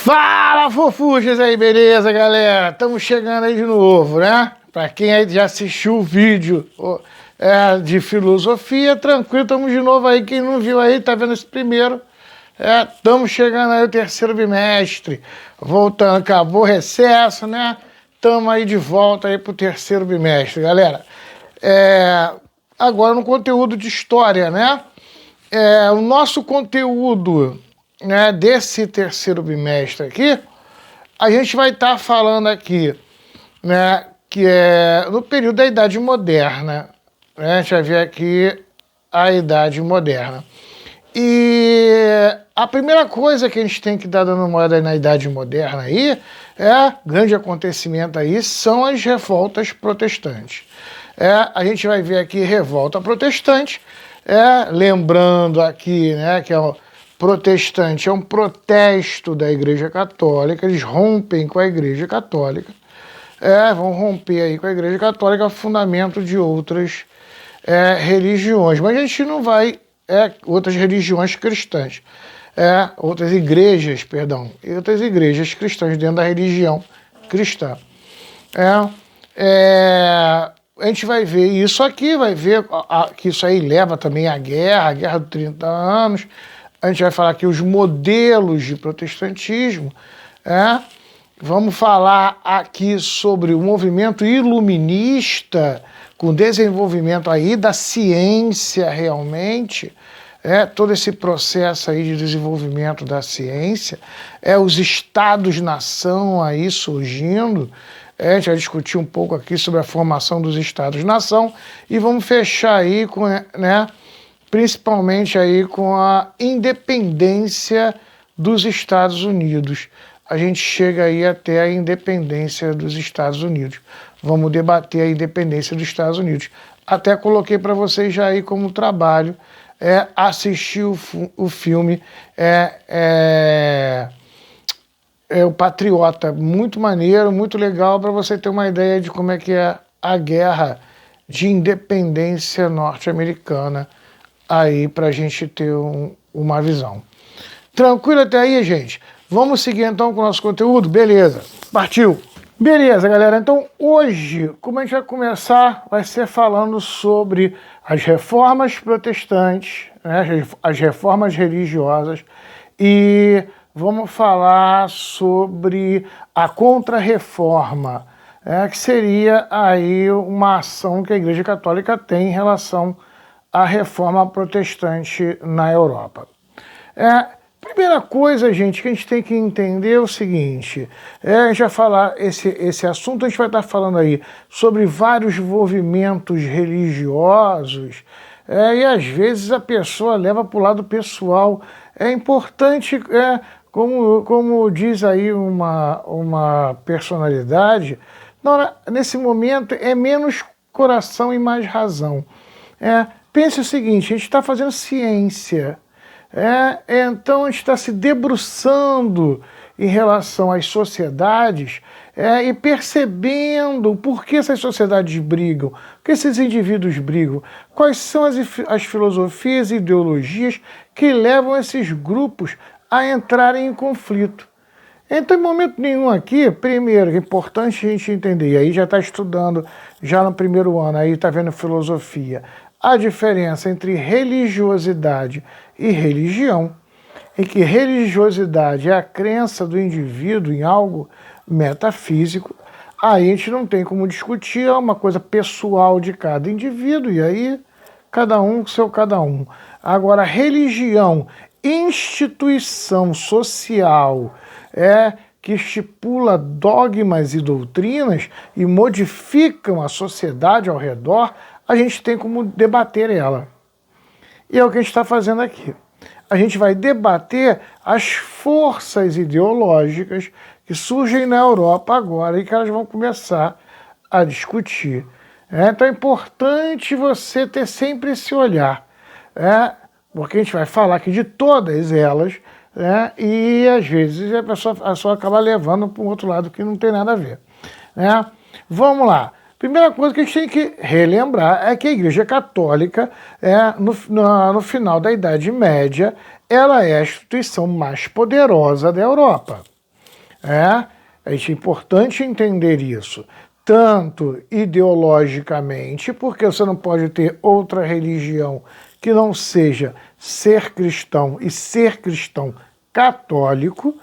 Fala, fofuchas aí, beleza, galera? Estamos chegando aí de novo, né? Para quem aí já assistiu o vídeo de filosofia, tranquilo, estamos de novo aí. Quem não viu aí, tá vendo esse primeiro. Estamos chegando aí o terceiro bimestre, voltando, acabou o recesso, né? Estamos aí de volta aí pro terceiro bimestre, galera. Agora no conteúdo de história, né? O nosso conteúdo, né, desse terceiro bimestre aqui, a gente vai estar falando aqui, né, que é no período da Idade Moderna, né? A gente vai ver aqui a Idade Moderna. E a primeira coisa que a gente tem que dar dando uma olhada na Idade Moderna aí, grande acontecimento aí, são as revoltas protestantes. A gente vai ver aqui revolta protestante, lembrando aqui, né, que protestante é um protesto da Igreja Católica, eles rompem com a Igreja Católica, vão romper aí com a Igreja Católica, fundamento de outras religiões, mas a gente não vai, outras religiões cristãs, outras igrejas cristãs dentro da religião cristã. A gente vai ver isso aqui, vai ver que isso aí leva também à guerra, a Guerra dos 30 anos. A gente vai falar aqui os modelos de protestantismo. Vamos falar aqui sobre o movimento iluminista, com desenvolvimento aí da ciência realmente, todo esse processo aí de desenvolvimento da ciência, os estados-nação aí surgindo. A gente vai discutir um pouco aqui sobre a formação dos estados-nação e vamos fechar aí com, principalmente aí com a independência dos Estados Unidos. A gente chega aí até a independência dos Estados Unidos. Vamos debater a independência dos Estados Unidos. Até coloquei para vocês já aí como trabalho assistir o filme o Patriota, muito maneiro, muito legal, para você ter uma ideia de como é que é a guerra de independência norte-americana, aí para a gente ter uma visão. Tranquilo até aí, gente? Vamos seguir então com o nosso conteúdo? Beleza, partiu! Beleza, galera, então hoje, como a gente vai começar, vai ser falando sobre as reformas protestantes, né, as reformas religiosas, e vamos falar sobre a Contra-Reforma, que seria aí uma ação que a Igreja Católica tem em relação à reforma protestante na Europa. Primeira coisa, gente, que a gente tem que entender é o seguinte, a gente vai falar esse assunto, a gente vai estar falando aí sobre vários movimentos religiosos, e às vezes a pessoa leva para o lado pessoal. É importante, como diz aí uma personalidade, nesse momento é menos coração e mais razão. Pense o seguinte, a gente está fazendo ciência, então a gente está se debruçando em relação às sociedades e percebendo por que essas sociedades brigam, por que esses indivíduos brigam, quais são as filosofias e ideologias que levam esses grupos a entrarem em conflito. Então, em momento nenhum aqui, primeiro, é importante a gente entender, e aí já está estudando, já no primeiro ano, aí está vendo filosofia, a diferença entre religiosidade e religião, em que religiosidade é a crença do indivíduo em algo metafísico, aí a gente não tem como discutir, é uma coisa pessoal de cada indivíduo, e aí cada um com seu cada um. Agora, religião, instituição social, que estipula dogmas e doutrinas e modificam a sociedade ao redor, a gente tem como debater ela. E é o que a gente está fazendo aqui. A gente vai debater as forças ideológicas que surgem na Europa agora e que elas vão começar a discutir. Então é importante você ter sempre esse olhar, porque a gente vai falar aqui de todas elas, e às vezes a pessoa acaba levando para um outro lado que não tem nada a ver. Vamos lá. Primeira coisa que a gente tem que relembrar é que a Igreja Católica, no final da Idade Média, ela é a instituição mais poderosa da Europa. É importante entender isso, tanto ideologicamente, porque você não pode ter outra religião que não seja ser cristão e ser cristão católico,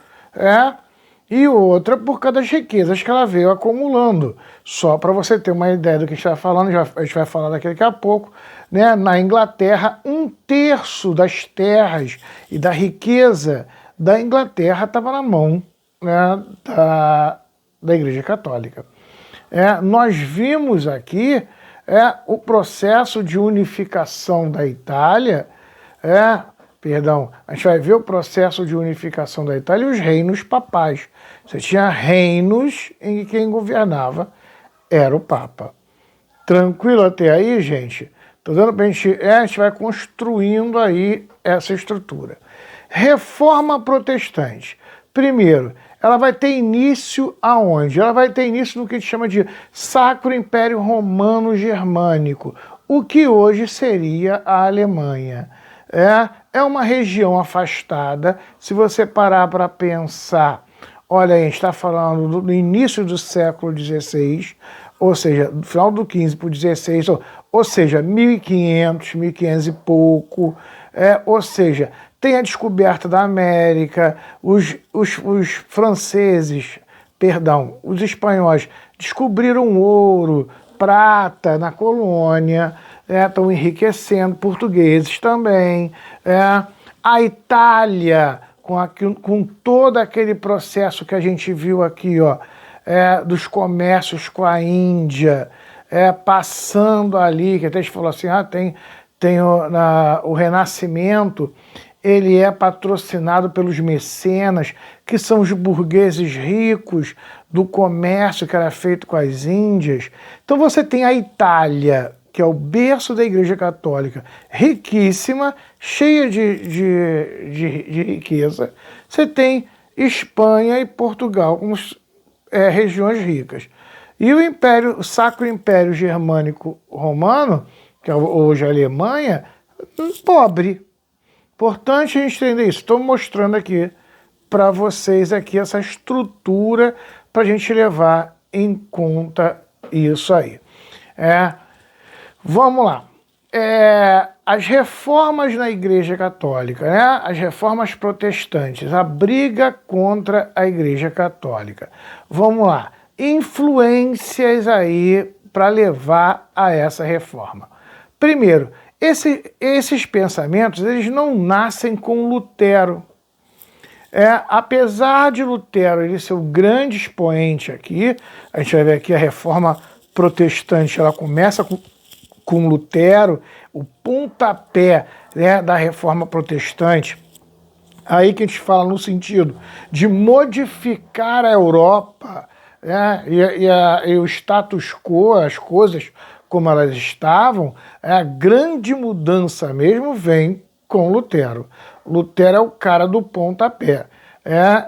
e outra por causa das riquezas que ela veio acumulando. Só para você ter uma ideia do que a gente está falando, a gente vai falar daqui a pouco, né? Na Inglaterra, 1/3 das terras e da riqueza da Inglaterra estava na mão, né, da Igreja Católica. Nós vimos aqui o processo de unificação da Itália, a gente vai ver o processo de unificação da Itália e os reinos papais. Você tinha reinos em que quem governava era o Papa. Tranquilo até aí, gente? Tô dando pra gente, a gente vai construindo aí essa estrutura. Reforma protestante. Primeiro, ela vai ter início aonde? Ela vai ter início no que a gente chama de Sacro Império Romano Germânico, o que hoje seria a Alemanha. É uma região afastada. Se você parar para pensar, olha, a gente está falando do início do século XVI, ou seja, do final do XV para o XVI, ou seja, 1500, 1500 e pouco, ou seja, tem a descoberta da América, os franceses, perdão, os espanhóis descobriram ouro, prata na colônia, estão enriquecendo, portugueses também, a Itália, com todo aquele processo que a gente viu aqui, dos comércios com a Índia, passando ali, que até a gente falou assim, tem o Renascimento, ele é patrocinado pelos mecenas, que são os burgueses ricos do comércio que era feito com as Índias. Então você tem a Itália, que é o berço da Igreja Católica, riquíssima, cheia de riqueza. Você tem Espanha e Portugal como regiões ricas. E o Sacro Império Germânico Romano, que é hoje a Alemanha, pobre. Importante a gente entender isso. Estou mostrando aqui para vocês aqui essa estrutura para a gente levar em conta isso aí. Vamos lá. As reformas na Igreja Católica, as reformas protestantes, a briga contra a Igreja Católica. Vamos lá. Influências aí para levar a essa reforma. Primeiro, esses pensamentos, eles não nascem com Lutero. Apesar de Lutero ele ser o grande expoente aqui, a gente vai ver aqui a reforma protestante, ela começa com Lutero, o pontapé da reforma protestante, aí que a gente fala no sentido de modificar a Europa, e o status quo, as coisas como elas estavam, a grande mudança mesmo vem com Lutero. Lutero é o cara do pontapé.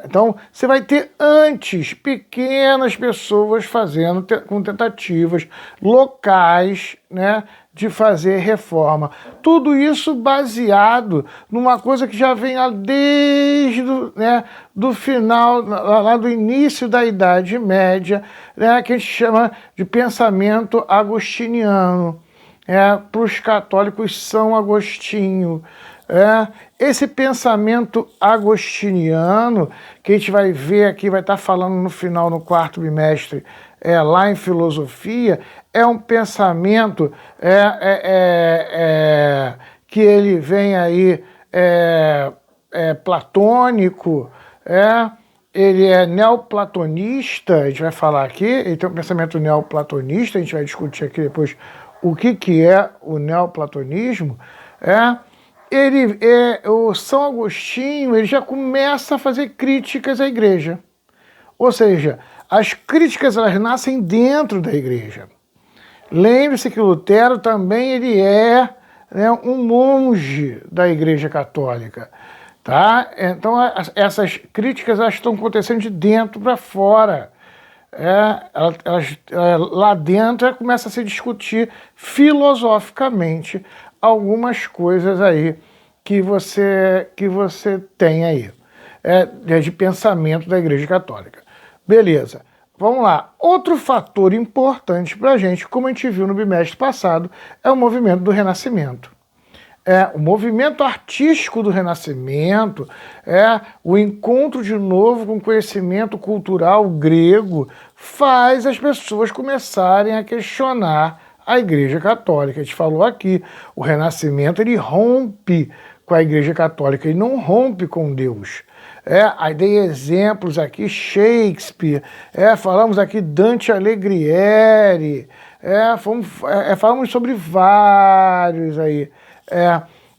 Então, você vai ter antes pequenas pessoas fazendo com tentativas locais, de fazer reforma. Tudo isso baseado numa coisa que já vem lá desde do final, lá do início da Idade Média, que a gente chama de pensamento agostiniano. Para os católicos, São Agostinho. Esse pensamento agostiniano, que a gente vai ver aqui, vai estar falando no final, no quarto bimestre, lá em filosofia, é um pensamento que ele vem aí platônico, ele é neoplatonista, a gente vai falar aqui, ele tem um pensamento neoplatonista, a gente vai discutir aqui depois o que é o neoplatonismo. O São Agostinho, ele já começa a fazer críticas à igreja. Ou seja, as críticas elas nascem dentro da igreja. Lembre-se que Lutero também ele é um monge da Igreja Católica. Tá? Então essas críticas elas estão acontecendo de dentro para fora. Lá dentro começa a se discutir filosoficamente algumas coisas aí que você tem aí. de pensamento da Igreja Católica. Beleza, vamos lá. Outro fator importante para a gente, como a gente viu no bimestre passado, é o movimento do Renascimento. O movimento artístico do Renascimento, o encontro de novo com o conhecimento cultural grego, faz as pessoas começarem a questionar a Igreja Católica. A gente falou aqui, o Renascimento ele rompe com a Igreja Católica, ele não rompe com Deus. Aí dei exemplos aqui, Shakespeare, falamos aqui Dante Alighieri, falamos sobre vários aí,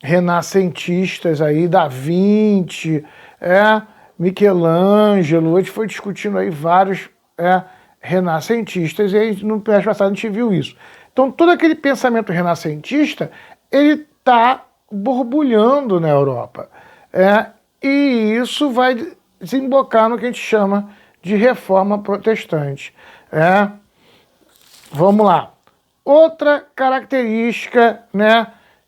renascentistas aí, Da Vinci, Michelangelo, a gente foi discutindo aí vários renascentistas, e aí no mês passado a gente viu isso. Então todo aquele pensamento renascentista, ele está borbulhando na Europa. E isso vai desembocar no que a gente chama de reforma protestante. Vamos lá. Outra característica,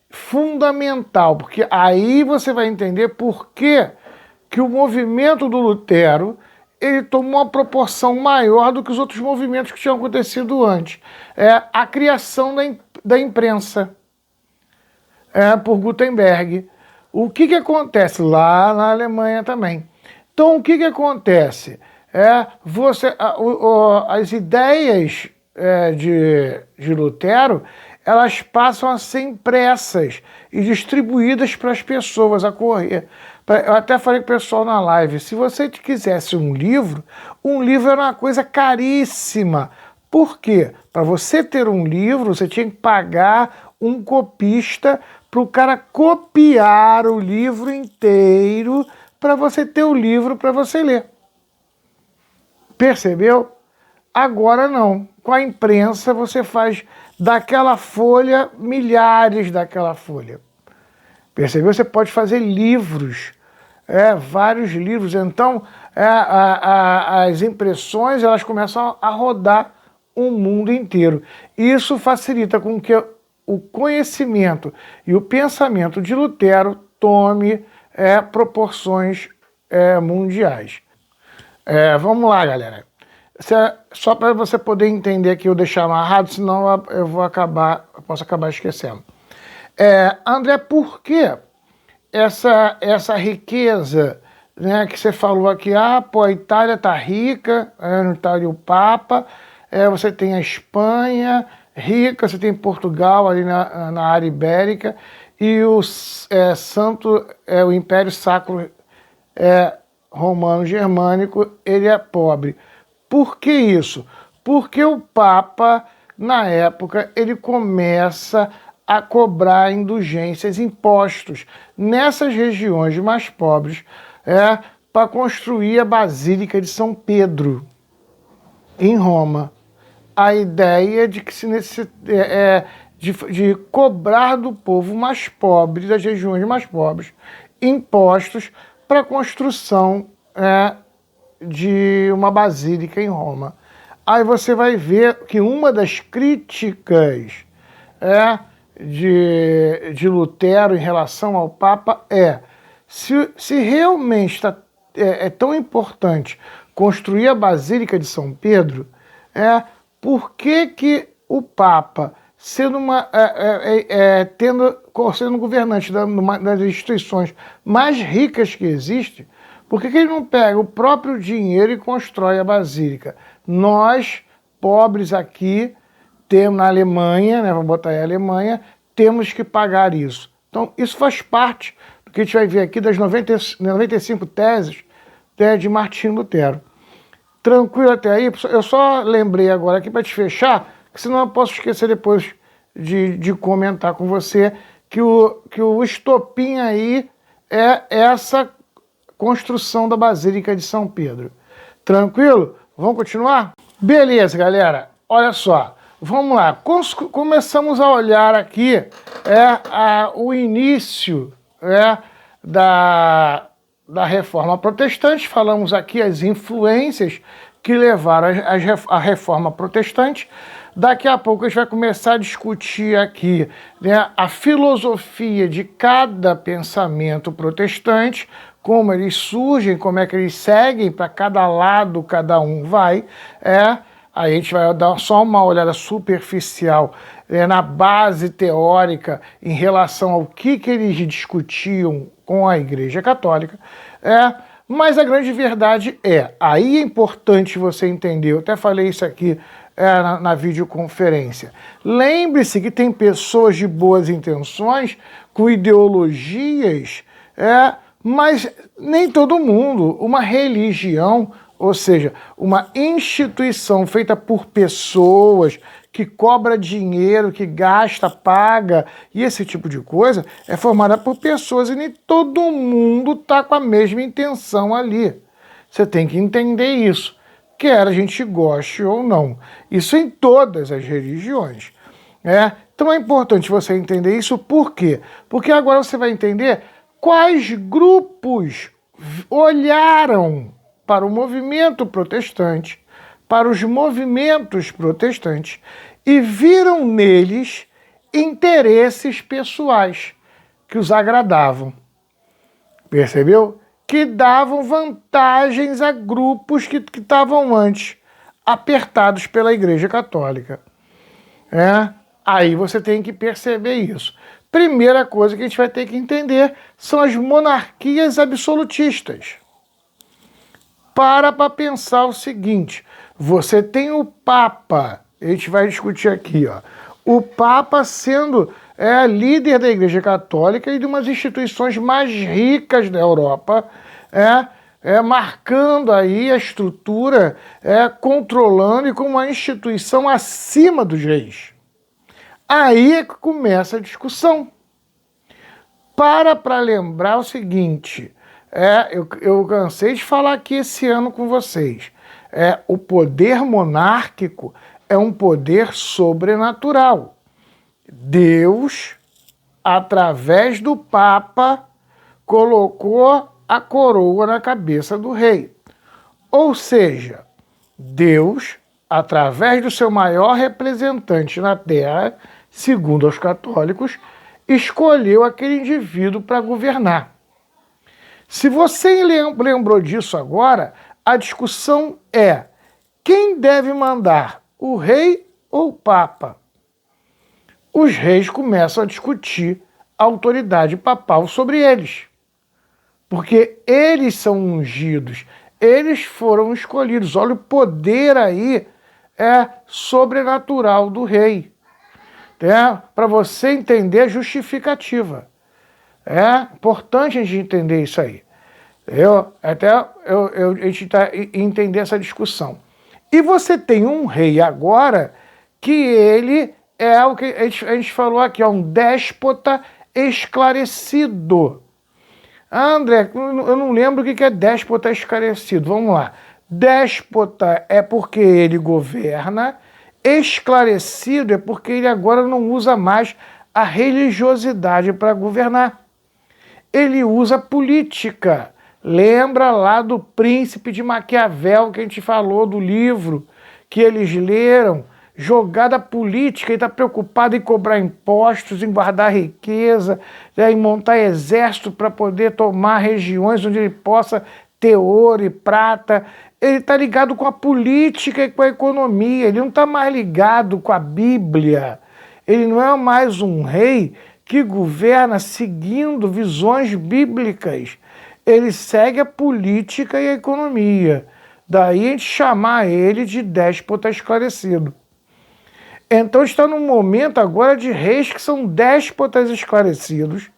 fundamental, porque aí você vai entender por que o movimento do Lutero ele tomou uma proporção maior do que os outros movimentos que tinham acontecido antes. A criação da imprensa por Gutenberg. O que acontece lá na Alemanha também? Então, o que acontece? As ideias de Lutero, elas passam a ser impressas e distribuídas para as pessoas a correr. Eu até falei com o pessoal na live, se você quisesse um livro era uma coisa caríssima. Por quê? Para você ter um livro, você tinha que pagar um copista para o cara copiar o livro inteiro para você ter o livro para você ler. Percebeu? Agora não. Com a imprensa você faz daquela folha milhares daquela folha. Percebeu? Você pode fazer livros, vários livros. Então, as impressões elas começam a rodar o mundo inteiro. Isso facilita com que o conhecimento e o pensamento de Lutero tome proporções mundiais. Vamos lá, galera. Só para você poder entender aqui, eu deixar amarrado, senão eu posso acabar esquecendo. André, por que essa riqueza, que você falou aqui, a Itália está rica, não está ali o Papa, você tem a Espanha rica, você tem Portugal ali na área ibérica, e o o Império Sacro Romano Germânico, ele é pobre. Por que isso? Porque o Papa, na época, ele começa a cobrar indulgências, impostos nessas regiões mais pobres, para construir a Basílica de São Pedro, em Roma. A ideia de que de cobrar do povo mais pobre, das regiões mais pobres, impostos para a construção de uma basílica em Roma. Aí você vai ver que uma das críticas de Lutero em relação ao Papa se realmente é tão importante construir a Basílica de São Pedro, por que o Papa, sendo sendo governante das instituições mais ricas que existem, por que ele não pega o próprio dinheiro e constrói a Basílica? Nós, pobres aqui, temos na Alemanha, vamos botar aí a Alemanha, temos que pagar isso. Então, isso faz parte do que a gente vai ver aqui das 95 teses de Martinho Lutero. Tranquilo até aí? Eu só lembrei agora aqui para te fechar, que senão eu posso esquecer depois de comentar com você que o estopim aí é essa construção da Basílica de São Pedro. Tranquilo? Vamos continuar? Beleza, galera. Olha só. Vamos lá. Começamos a olhar aqui o início da Reforma Protestante. Falamos aqui as influências que levaram à Reforma Protestante. Daqui a pouco a gente vai começar a discutir aqui a filosofia de cada pensamento protestante, como eles surgem, como é que eles seguem, para cada lado cada um vai, a gente vai dar só uma olhada superficial na base teórica em relação ao que eles discutiam com a Igreja Católica, mas a grande verdade aí é importante você entender, eu até falei isso aqui na videoconferência. Lembre-se que tem pessoas de boas intenções, com ideologias, mas nem todo mundo. Uma religião, ou seja, uma instituição feita por pessoas, que cobra dinheiro, que gasta, paga, e esse tipo de coisa, é formada por pessoas e nem todo mundo está com a mesma intenção ali. Você tem que entender isso, quer a gente goste ou não. Isso em todas as religiões. Então é importante você entender isso, por quê? Porque agora você vai entender quais grupos olharam para o movimento protestante, para os movimentos protestantes, e viram neles interesses pessoais que os agradavam. Percebeu? Que davam vantagens a grupos que estavam antes apertados pela Igreja Católica. Aí você tem que perceber isso. Primeira coisa que a gente vai ter que entender são as monarquias absolutistas. Para pensar o seguinte, você tem o Papa, a gente vai discutir aqui, o Papa sendo líder da Igreja Católica e de umas instituições mais ricas da Europa, marcando aí a estrutura, controlando e como uma instituição acima dos reis. Aí é que começa a discussão. Para lembrar o seguinte, eu cansei de falar aqui esse ano com vocês, o poder monárquico é um poder sobrenatural. Deus, através do Papa, colocou a coroa na cabeça do rei. Ou seja, Deus, através do seu maior representante na Terra, segundo os católicos, escolheu aquele indivíduo para governar. Se você lembrou disso agora, a discussão é: quem deve mandar, o rei ou o Papa? Os reis começam a discutir a autoridade papal sobre eles, porque eles são ungidos, eles foram escolhidos. Olha o poder aí sobrenatural do rei. Para você entender a justificativa. É importante a gente entender isso aí. A gente entender essa discussão. E você tem um rei agora que ele é o que a gente falou aqui, um déspota esclarecido. André, eu não lembro o que é déspota esclarecido. Vamos lá. Déspota é porque ele governa, esclarecido é porque ele agora não usa mais a religiosidade para governar. Ele usa política. Lembra lá do Príncipe de Maquiavel que a gente falou do livro que eles leram? Jogada política, ele está preocupado em cobrar impostos, em guardar riqueza, em montar exército para poder tomar regiões onde ele possa ter ouro e prata. Ele está ligado com a política e com a economia, ele não está mais ligado com a Bíblia. Ele não é mais um rei que governa seguindo visões bíblicas. Ele segue a política e a economia. Daí a gente chamar ele de déspota esclarecido. Então está num momento agora de reis que são déspotas esclarecidos,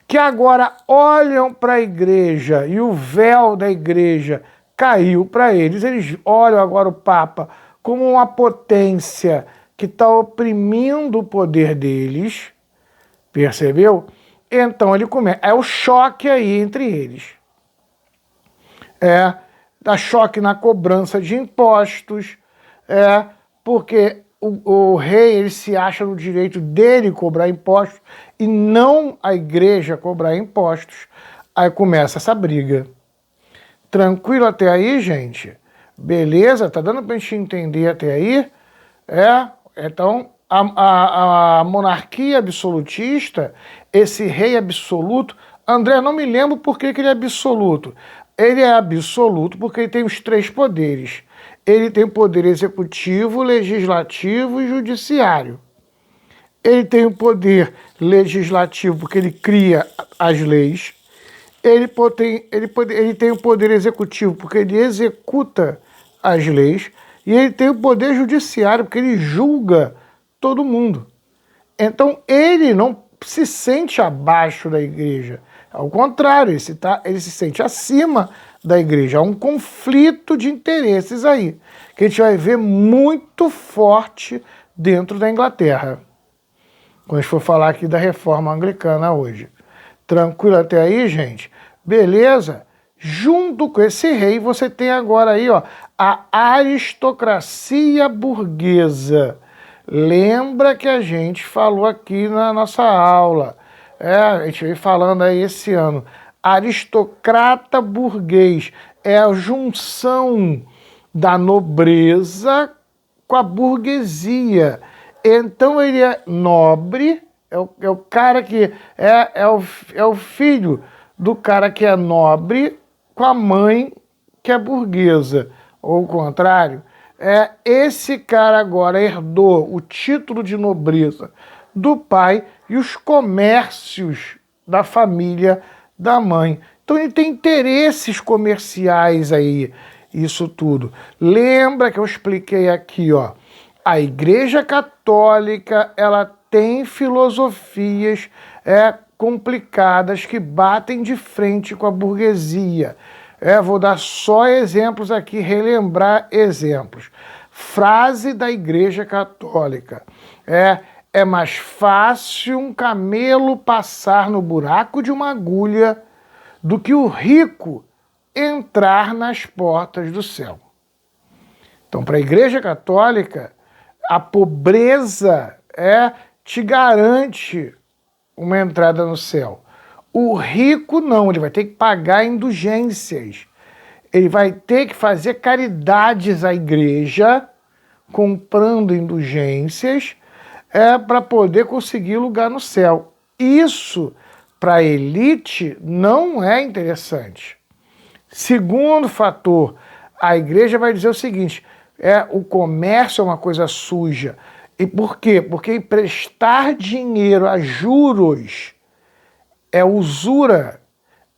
que agora olham para a igreja e o véu da igreja caiu para eles. Eles olham agora o Papa como uma potência que está oprimindo o poder deles, percebeu? Então ele começa, é o choque aí entre eles. Dá choque na cobrança de impostos, porque o rei ele se acha no direito dele cobrar impostos e não a igreja cobrar impostos. Aí começa essa briga. Tranquilo até aí, gente? Beleza? Tá dando pra gente entender até aí? Então, a monarquia absolutista, esse rei absoluto, André, não me lembro por que ele é absoluto. Ele é absoluto porque ele tem os 3 poderes. Ele tem o poder executivo, legislativo e judiciário. Ele tem o poder legislativo porque ele cria as leis. Ele tem o poder executivo porque ele executa as leis. E ele tem o poder judiciário porque ele julga todo mundo. Então ele não se sente abaixo da igreja. Ao contrário, ele se sente acima da igreja. Há um conflito de interesses aí, que a gente vai ver muito forte dentro da Inglaterra, quando a gente for falar aqui da reforma anglicana hoje. Tranquilo até aí, gente? Beleza? Junto com esse rei, você tem agora aí, ó, a aristocracia burguesa. Lembra que a gente falou aqui na nossa aula, a gente veio falando aí esse ano, aristocrata burguês é a junção da nobreza com a burguesia. Então ele é nobre, é o cara que é o filho do cara que é nobre com a mãe que é burguesa, ou o contrário. Esse cara agora herdou o título de nobreza do pai e os comércios da família da mãe. Então ele tem interesses comerciais aí, isso tudo. Lembra que eu expliquei aqui, ó, a Igreja Católica, ela tem filosofias complicadas que batem de frente com a burguesia. Vou dar só exemplos aqui, relembrar exemplos. Frase da Igreja Católica. É mais fácil um camelo passar no buraco de uma agulha do que o rico entrar nas portas do céu. Então, para a Igreja Católica, a pobreza te garante uma entrada no céu. O rico não, ele vai ter que pagar indulgências. Ele vai ter que fazer caridades à igreja, comprando indulgências, para poder conseguir lugar no céu. Isso, para a elite, não é interessante. Segundo fator, a igreja vai dizer o seguinte, o comércio é uma coisa suja. E por quê? Porque emprestar dinheiro a juros é usura,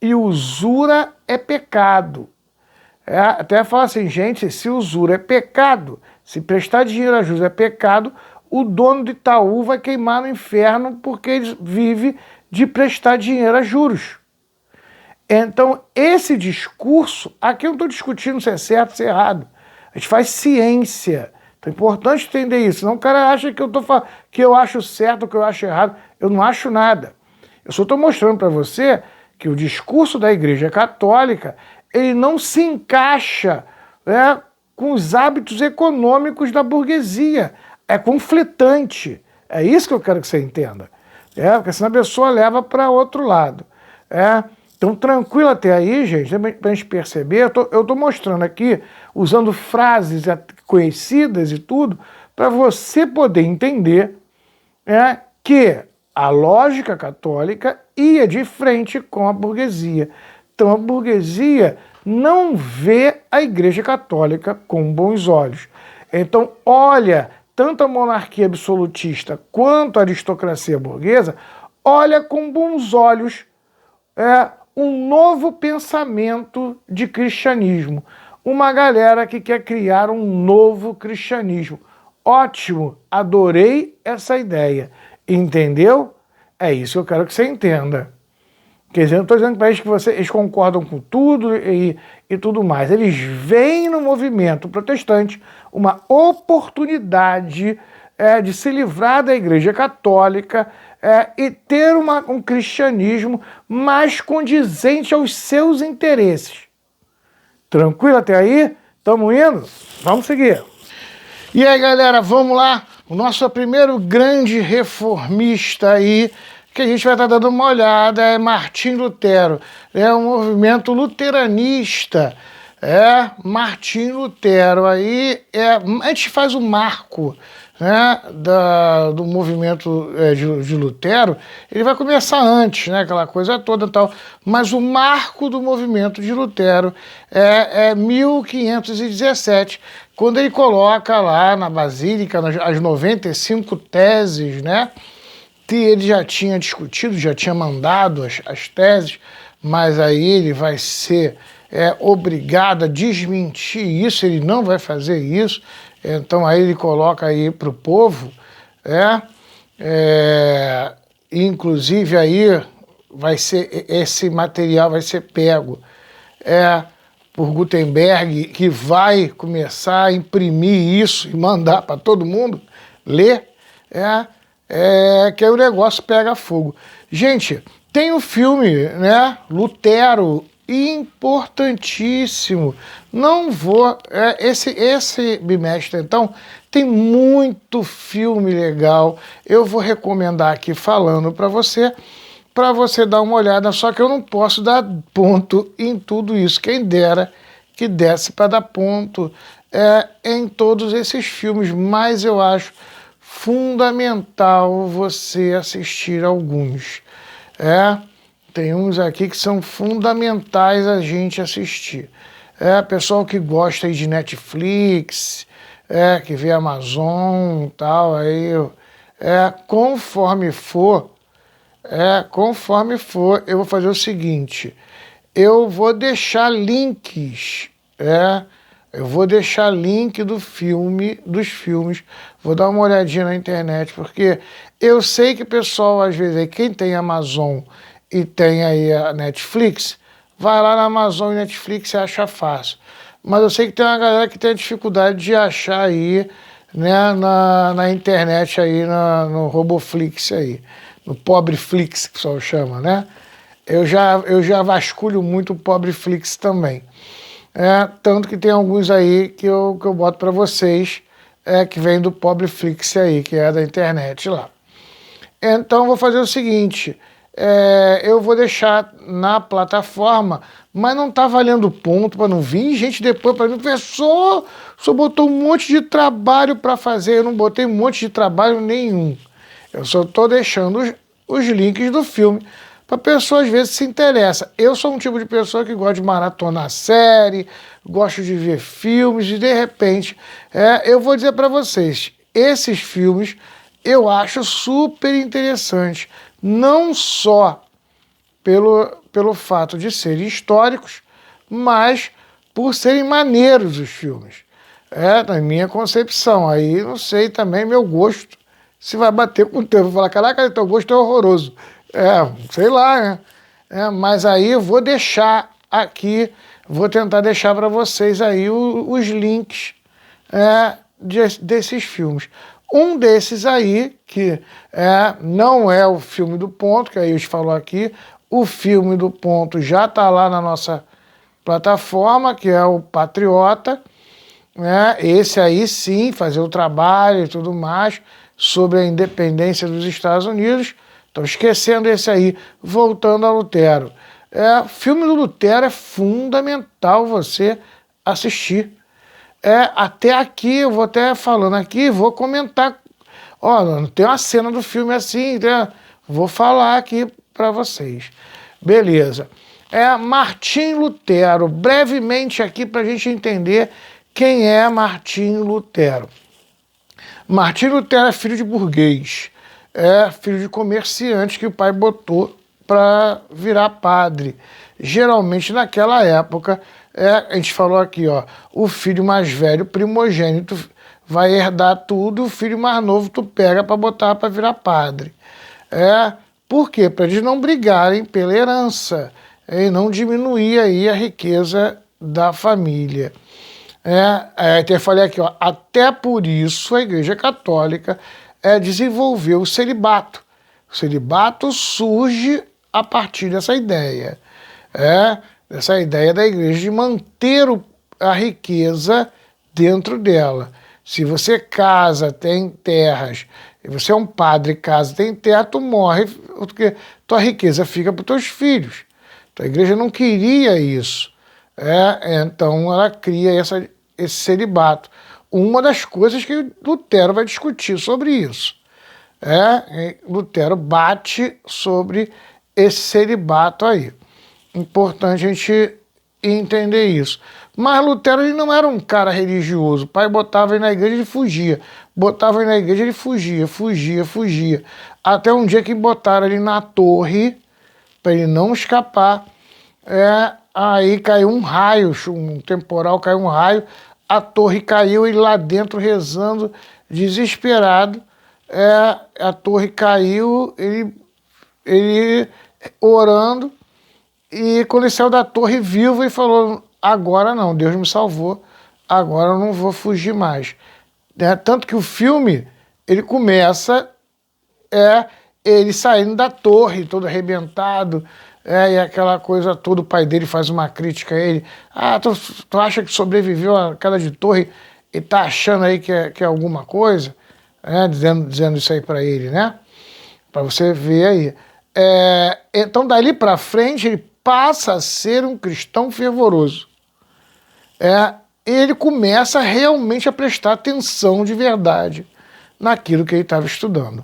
e usura é pecado. Até fala assim, gente, se usura é pecado, se prestar dinheiro a juros é pecado, o dono de Itaú vai queimar no inferno porque ele vive de prestar dinheiro a juros. Então, esse discurso, aqui eu não estou discutindo se é certo ou se é errado, a gente faz ciência. Então é importante entender isso, senão o cara acha que eu acho certo ou que eu acho errado. Eu não acho nada. Eu só estou mostrando para você que o discurso da Igreja Católica ele não se encaixa com os hábitos econômicos da burguesia. É conflitante. É isso que eu quero que você entenda. Porque senão a pessoa leva para outro lado. Então, tranquilo até aí, gente, para a gente perceber, eu estou mostrando aqui, usando frases conhecidas e tudo, para você poder entender que a lógica católica ia de frente com a burguesia. Então a burguesia não vê a Igreja Católica com bons olhos. Então olha, tanto a monarquia absolutista quanto a aristocracia burguesa, olha com bons olhos um novo pensamento de cristianismo. Uma galera que quer criar um novo cristianismo. Ótimo, adorei essa ideia. Entendeu? É isso que eu quero que você entenda. Quer dizer, eu não estou dizendo para eles que eles concordam com tudo e tudo mais. Eles veem no movimento protestante uma oportunidade de se livrar da Igreja Católica e ter um cristianismo mais condizente aos seus interesses. Tranquilo até aí? Estamos indo? Vamos seguir. E aí, galera, vamos lá? O nosso primeiro grande reformista aí, que a gente vai estar dando uma olhada, é Martim Lutero. É um movimento luteranista, Martim Lutero. Aí a gente faz o marco, né, do movimento de Lutero. Ele vai começar antes, né, aquela coisa toda e tal, mas o marco do movimento de Lutero é 1517, quando ele coloca lá na Basílica as 95 teses, né, que ele já tinha discutido, já tinha mandado as teses, mas aí ele vai ser obrigado a desmentir isso, ele não vai fazer isso. Então aí ele coloca aí para o povo, inclusive aí vai ser, esse material vai ser pego por Gutenberg, que vai começar a imprimir isso e mandar para todo mundo ler, que aí o negócio pega fogo. Gente, tem o filme, né, Lutero, importantíssimo. Não vou... esse bimestre, então, tem muito filme legal. Eu vou recomendar aqui falando para você dar uma olhada, só que eu não posso dar ponto em tudo isso. Quem dera que desse para dar ponto em todos esses filmes, mas eu acho fundamental você assistir alguns. Tem uns aqui que são fundamentais a gente assistir. Pessoal que gosta aí de Netflix, que vê Amazon e tal, aí conforme for, eu vou fazer o seguinte, eu vou deixar links, eu vou deixar link dos filmes, vou dar uma olhadinha na internet, porque eu sei que o pessoal, às vezes, aí, quem tem Amazon e tem aí a Netflix, vai lá na Amazon e Netflix e acha fácil. Mas eu sei que tem uma galera que tem dificuldade de achar aí, né, na internet aí, no Roboflix aí, no Pobreflix, que o pessoal chama, né? Eu já vasculho muito o Pobreflix também. Tanto que tem alguns aí que eu boto para vocês, que vem do Pobreflix aí, que é da internet lá. Então eu vou fazer o seguinte, eu vou deixar na plataforma, mas não tá valendo ponto para não vir gente depois para mim, professor, só botou um monte de trabalho para fazer. Eu não botei um monte de trabalho nenhum. Eu só estou deixando os links do filme para a pessoa às vezes se interessa. Eu sou um tipo de pessoa que gosta de maratonar série, gosto de ver filmes e de repente eu vou dizer para vocês, esses filmes eu acho super interessante, não só pelo fato de serem históricos, mas por serem maneiros os filmes. Na minha concepção, aí não sei também meu gosto, se vai bater com o teu, vou falar, caraca, teu gosto é horroroso. Sei lá, né? Mas aí eu vou deixar aqui, vou tentar deixar para vocês aí os links desses filmes. Um desses aí, que não é o filme do ponto, que aí eu te falo aqui, o filme do ponto já está lá na nossa plataforma, que é o Patriota, esse aí sim, fazer o trabalho e tudo mais, sobre a independência dos Estados Unidos. Estou esquecendo esse aí, voltando a Lutero. O filme do Lutero é fundamental você assistir. Até aqui, eu vou até falando aqui, vou comentar. Não tem uma cena do filme assim, né? Vou falar aqui para vocês. Beleza. Martim Lutero, brevemente aqui para a gente entender quem é Martim Lutero. Martim Lutero é filho de burguês, filho de comerciante que o pai botou para virar padre. Geralmente naquela época, a gente falou aqui, o filho mais velho, primogênito, vai herdar tudo, o filho mais novo tu pega para botar para virar padre. Por quê? Para eles não brigarem pela herança e não diminuir aí a riqueza da família. Até falei aqui, até por isso a Igreja Católica desenvolveu o celibato. O celibato surge a partir dessa ideia. Dessa ideia da Igreja de manter a riqueza dentro dela. Se você casa, tem terras, e você é um padre, casa, tem terra, tu morre, porque tua riqueza fica para os teus filhos. Então a Igreja não queria isso. Então ela cria esse celibato. Uma das coisas que Lutero vai discutir sobre isso. Lutero bate sobre esse celibato aí. Importante a gente entender isso. Mas Lutero ele não era um cara religioso. O pai botava ele na igreja e ele fugia. Botava ele na igreja e ele fugia. Até um dia que botaram ele na torre para ele não escapar. Aí caiu um raio, um temporal, caiu um raio, a torre caiu, ele lá dentro rezando, desesperado. A torre caiu, ele orando, e quando ele saiu da torre vivo, ele falou: agora não, Deus me salvou, agora eu não vou fugir mais. Tanto que o filme, ele começa ele saindo da torre, todo arrebentado, e aquela coisa toda. O pai dele faz uma crítica a ele: tu acha que sobreviveu a queda de torre e tá achando aí que é alguma coisa? Dizendo isso aí para ele, né? Para você ver aí. Então, dali para frente, ele passa a ser um cristão fervoroso. Ele começa realmente a prestar atenção de verdade naquilo que ele estava estudando.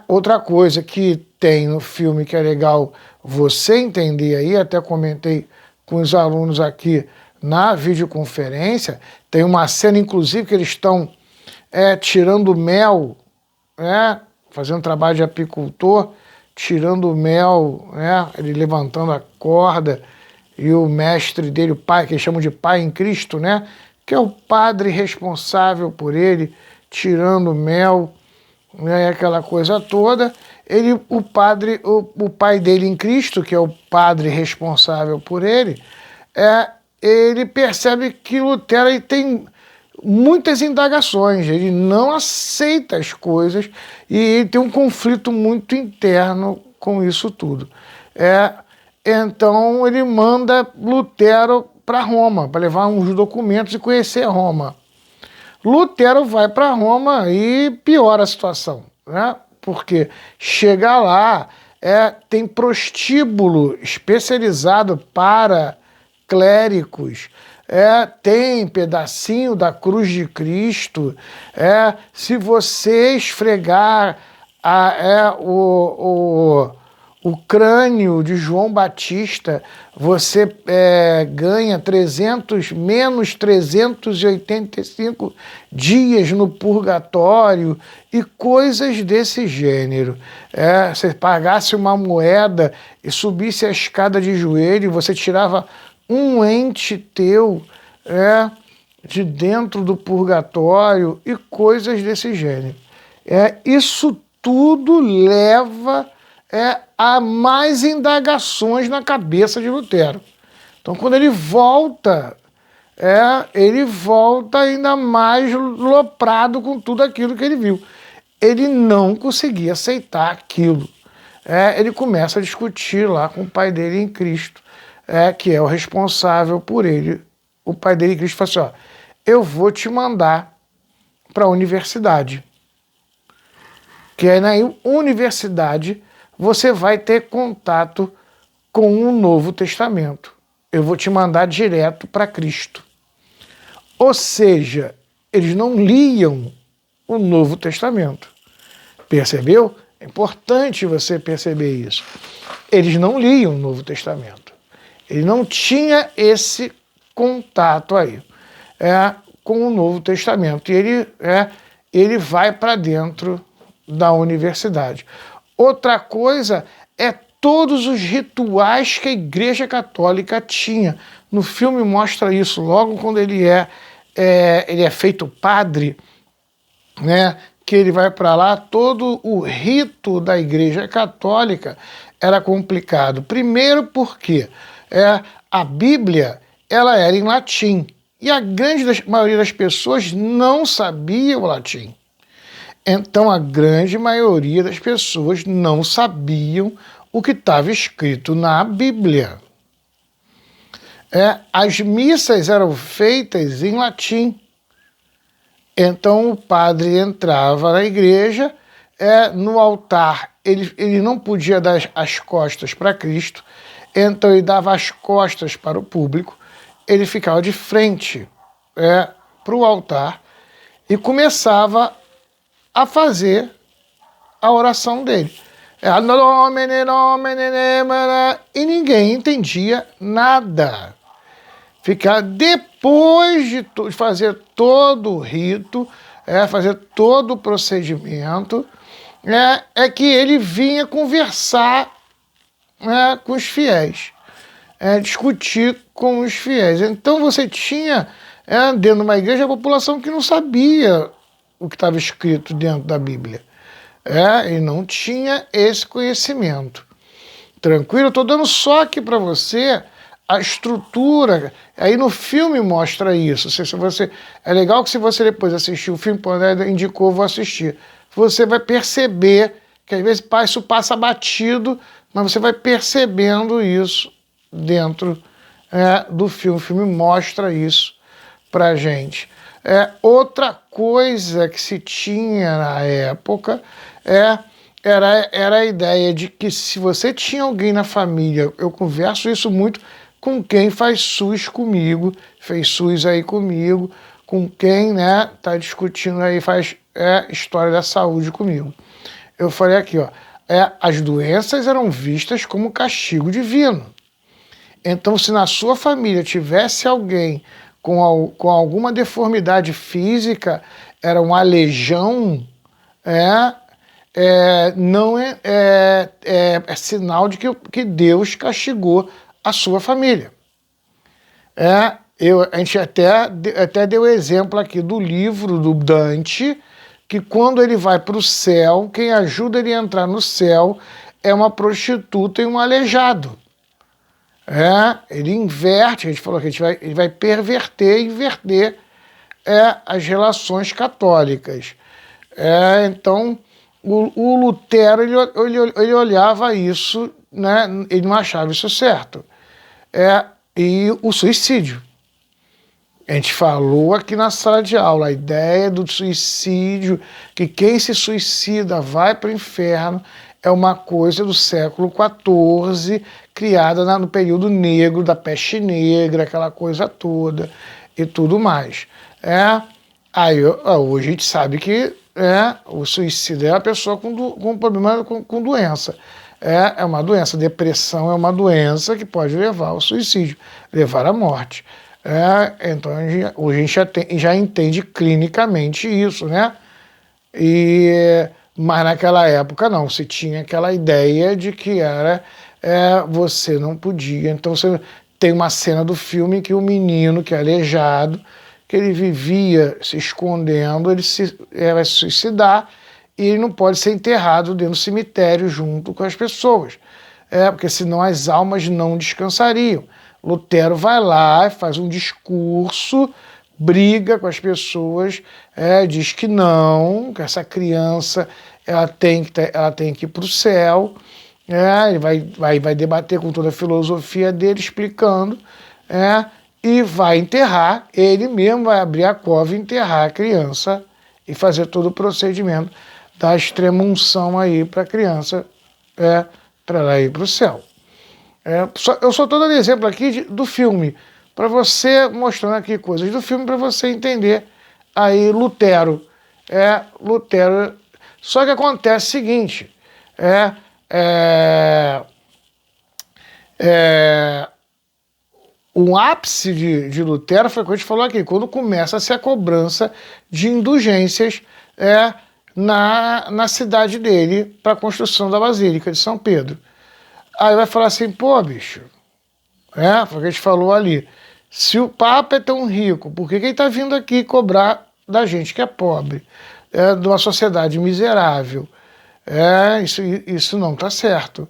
Outra coisa que tem no filme que é legal você entender aí, até comentei com os alunos aqui na videoconferência, tem uma cena, inclusive, que eles estão tirando mel, fazendo trabalho de apicultor, tirando mel, ele levantando a corda, e o mestre dele, o pai, que eles chamam de pai em Cristo, que é o padre responsável por ele, tirando mel, aquela coisa toda. O pai dele em Cristo, que é o padre responsável por ele, ele percebe que Lutero ele tem muitas indagações, ele não aceita as coisas e ele tem um conflito muito interno com isso tudo. Então ele manda Lutero para Roma, para levar uns documentos e conhecer Roma. Lutero vai para Roma e piora a situação, porque chega lá, tem prostíbulo especializado para clérigos, tem pedacinho da cruz de Cristo, se você esfregar o crânio de João Batista, você ganha menos 385 dias no purgatório e coisas desse gênero. Se pagasse uma moeda e subisse a escada de joelho, você tirava um ente teu de dentro do purgatório e coisas desse gênero. Isso tudo leva a mais indagações na cabeça de Lutero. Então, quando ele volta ainda mais loprado com tudo aquilo que ele viu. Ele não conseguia aceitar aquilo. Ele começa a discutir lá com o pai dele em Cristo, que é o responsável por ele. O pai dele em Cristo fala assim: eu vou te mandar para a universidade. Que aí na universidade você vai ter contato com o Novo Testamento. Eu vou te mandar direto para Cristo. Ou seja, eles não liam o Novo Testamento. Percebeu? É importante você perceber isso. Eles não liam o Novo Testamento. Ele não tinha esse contato aí com o Novo Testamento. E ele vai para dentro da universidade. Outra coisa é todos os rituais que a Igreja Católica tinha. No filme mostra isso, logo quando ele é feito padre, que ele vai para lá, todo o rito da Igreja Católica era complicado. Primeiro porque a Bíblia ela era em latim e a grande maioria das pessoas não sabia o latim. Então, a grande maioria das pessoas não sabiam o que estava escrito na Bíblia. As missas eram feitas em latim. Então, o padre entrava na igreja, no altar, ele não podia dar as costas para Cristo, então ele dava as costas para o público, ele ficava de frente para o altar e começava a fazer a oração dele. E ninguém entendia nada. Ficar depois de fazer todo o rito, fazer todo o procedimento, é que ele vinha conversar com os fiéis, discutir com os fiéis. Então você tinha dentro de uma igreja a população que não sabia o que estava escrito dentro da Bíblia. E não tinha esse conhecimento. Tranquilo? Estou dando só aqui para você a estrutura. Aí no filme mostra isso. Se você, é legal que se você depois assistir o filme, indicou, vou assistir. Você vai perceber que às vezes isso passa batido, mas você vai percebendo isso dentro do filme. O filme mostra isso pra gente. Outra coisa que se tinha na época era a ideia de que se você tinha alguém na família, eu converso isso muito com quem faz SUS comigo, fez SUS aí comigo, com quem tá discutindo aí, faz história da saúde comigo. Eu falei aqui, as doenças eram vistas como castigo divino. Então, se na sua família tivesse alguém com alguma deformidade física, era um aleijão, não é sinal de que Deus castigou a sua família. A gente até deu exemplo aqui do livro do Dante, que quando ele vai para o céu, quem ajuda ele a entrar no céu é uma prostituta e um aleijado. Ele inverte, a gente falou que ele vai perverter e inverter as relações católicas. Então, o Lutero, ele olhava isso, ele não achava isso certo. E o suicídio. A gente falou aqui na sala de aula, a ideia do suicídio, que quem se suicida vai para o inferno, é uma coisa do século XIV, criada no período negro, da peste negra, aquela coisa toda e tudo mais. Hoje a gente sabe que o suicídio é a pessoa com problema com doença. É uma doença, depressão é uma doença que pode levar ao suicídio, levar à morte. Então hoje a gente já entende clinicamente isso, mas naquela época não, se tinha aquela ideia de que você não podia. Então você tem uma cena do filme que o menino que é aleijado, que ele vivia se escondendo, ele vai se suicidar e ele não pode ser enterrado dentro do cemitério junto com as pessoas, porque senão as almas não descansariam. Lutero vai lá, faz um discurso, briga com as pessoas, diz que não, que essa criança ela tem que ir para o céu, ele vai debater com toda a filosofia dele, explicando, e vai enterrar, ele mesmo vai abrir a cova e enterrar a criança e fazer todo o procedimento da extrema-unção aí para a criança, para ela ir para o céu. Eu só estou dando exemplo aqui do filme, para você, mostrando aqui coisas do filme, para você entender aí Lutero. Lutero. Só que acontece o seguinte, o ápice de Lutero foi o que a gente falou aqui, quando começa a ser a cobrança de indulgências na cidade dele para a construção da Basílica de São Pedro. Aí vai falar assim, pô, bicho, foi o que a gente falou ali, se o Papa é tão rico, por que ele está vindo aqui cobrar da gente que é pobre, de uma sociedade miserável? Isso não está certo.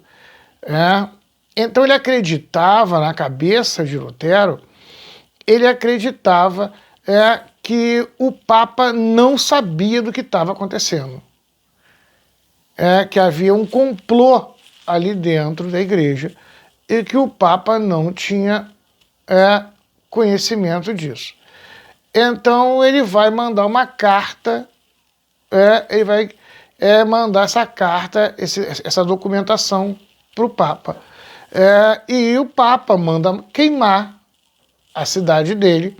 Então ele acreditava, na cabeça de Lutero, ele acreditava que o Papa não sabia do que estava acontecendo. Que havia um complô ali dentro da igreja e que o Papa não tinha conhecimento disso. Então ele vai mandar uma carta, ele vai mandar essa carta, essa documentação para o Papa. E o Papa manda queimar a cidade dele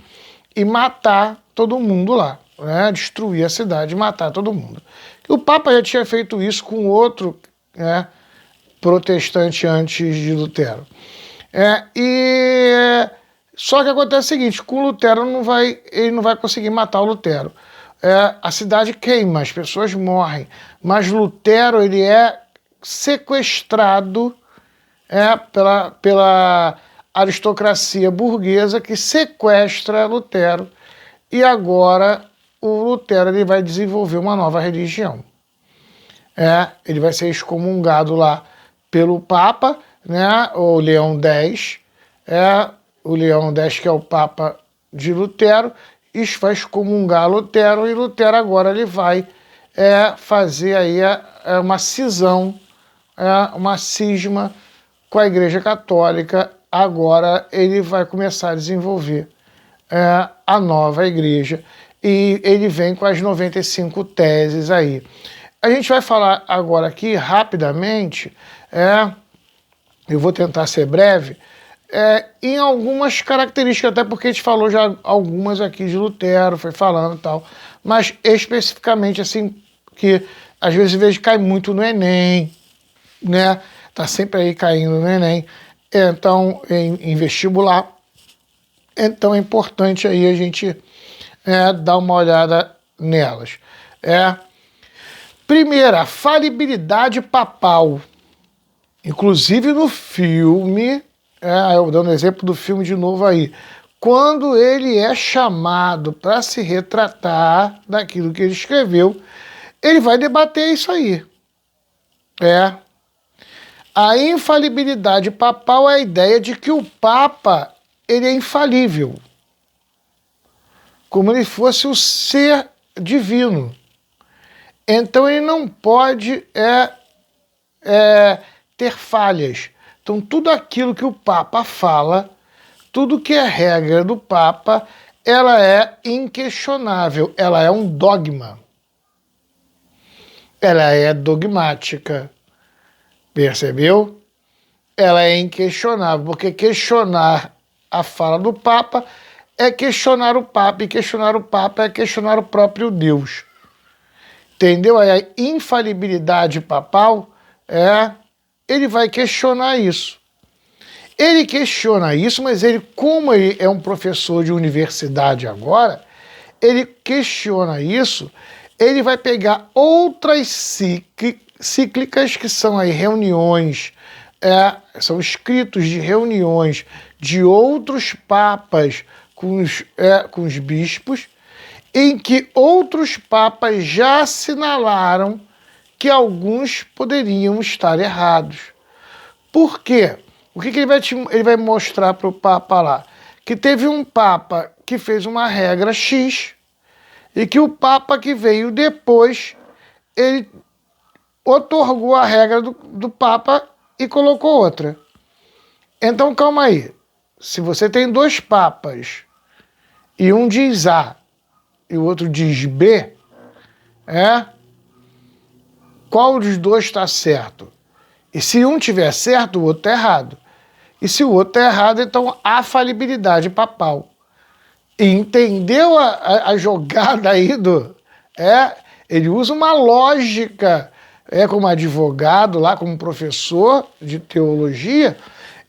e matar todo mundo lá, né? Destruir a cidade e matar todo mundo. O Papa já tinha feito isso com outro, né, protestante antes de Lutero. Só que acontece o seguinte, com Lutero ele não vai conseguir matar o Lutero. A cidade queima, as pessoas morrem, mas Lutero ele é sequestrado pela aristocracia burguesa que sequestra Lutero, e agora o Lutero ele vai desenvolver uma nova religião. Ele vai ser excomungado lá pelo Papa, né, o Leão X, o Leão X que é o Papa de Lutero, isso vai excomungar Lutero, e Lutero agora ele vai fazer aí uma cisão, uma cisma com a Igreja Católica. Agora ele vai começar a desenvolver a nova igreja, e ele vem com as 95 teses aí. A gente vai falar agora aqui rapidamente, eu vou tentar ser breve, em algumas características, até porque a gente falou já algumas aqui de Lutero, foi falando e tal, mas especificamente assim, que às vezes vejo que cai muito no Enem, né? Tá sempre aí caindo no Enem, então em vestibular. Então é importante aí a gente dar uma olhada nelas. Primeira, falibilidade papal. Inclusive no filme, eu dando exemplo do filme de novo aí, quando ele é chamado para se retratar daquilo que ele escreveu, ele vai debater isso aí. A infalibilidade papal é a ideia de que o Papa ele é infalível, como ele fosse o ser divino. Então ele não pode ter falhas. Então tudo aquilo que o Papa fala, tudo que é regra do Papa, ela é inquestionável, ela é um dogma. Ela é dogmática. Percebeu? Ela é inquestionável, porque questionar a fala do Papa é questionar o Papa, e questionar o Papa é questionar o próprio Deus. Entendeu? Aí a infalibilidade papal ele vai questionar isso. Ele questiona isso, mas ele, como ele é um professor de universidade agora, ele questiona isso, ele vai pegar outras cíclicas, que são aí reuniões, são escritos de reuniões de outros papas com os bispos, em que outros papas já assinalaram que alguns poderiam estar errados. Por quê? O que ele vai mostrar para o Papa lá? Que teve um Papa que fez uma regra X, e que o Papa que veio depois, ele otorgou a regra do Papa e colocou outra. Então, calma aí. Se você tem dois papas, e um diz A e o outro diz B, qual dos dois está certo? E se um tiver certo, o outro está errado. E se o outro está errado, então há falibilidade papal. E entendeu a jogada aí ele usa uma lógica, como advogado lá, como professor de teologia,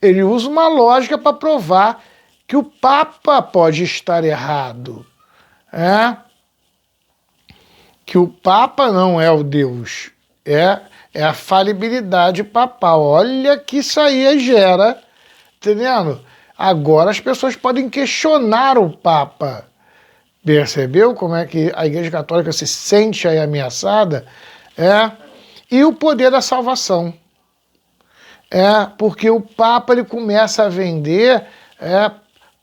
ele usa uma lógica para provar que o Papa pode estar errado. Que o Papa não é o Deus. É a falibilidade papal. Olha que isso aí gera, entendendo? Agora as pessoas podem questionar o Papa. Percebeu como é que a Igreja Católica se sente aí ameaçada? E o poder da salvação. Porque o Papa ele começa a vender,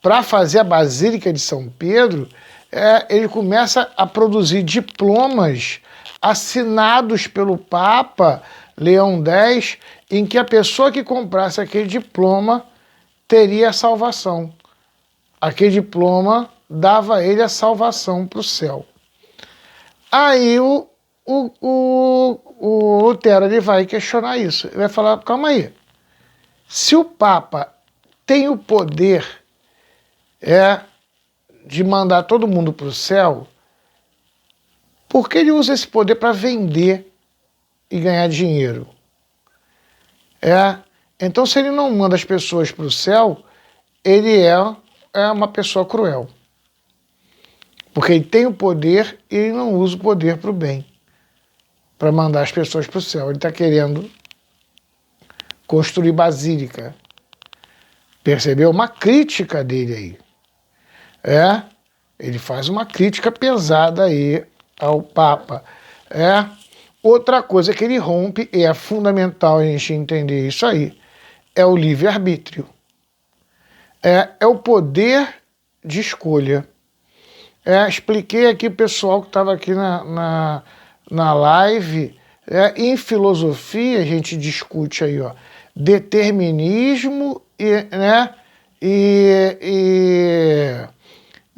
para fazer a Basílica de São Pedro, ele começa a produzir diplomas assinados pelo Papa Leão X, em que a pessoa que comprasse aquele diploma teria a salvação. Aquele diploma dava a ele a salvação para o céu. Aí o Lutero ele vai questionar isso. Ele vai falar, calma aí, se o Papa tem o poder de mandar todo mundo para o céu, porque ele usa esse poder para vender e ganhar dinheiro. Então, se ele não manda as pessoas para o céu, ele é uma pessoa cruel. Porque ele tem o poder e ele não usa o poder para o bem, para mandar as pessoas para o céu. Ele está querendo construir basílica. Percebeu? Uma crítica dele aí. Ele faz uma crítica pesada aí ao Papa. Outra coisa que ele rompe, e é fundamental a gente entender isso aí, é o livre-arbítrio. É o poder de escolha. Expliquei aqui, pessoal que estava aqui na live, em filosofia a gente discute aí, determinismo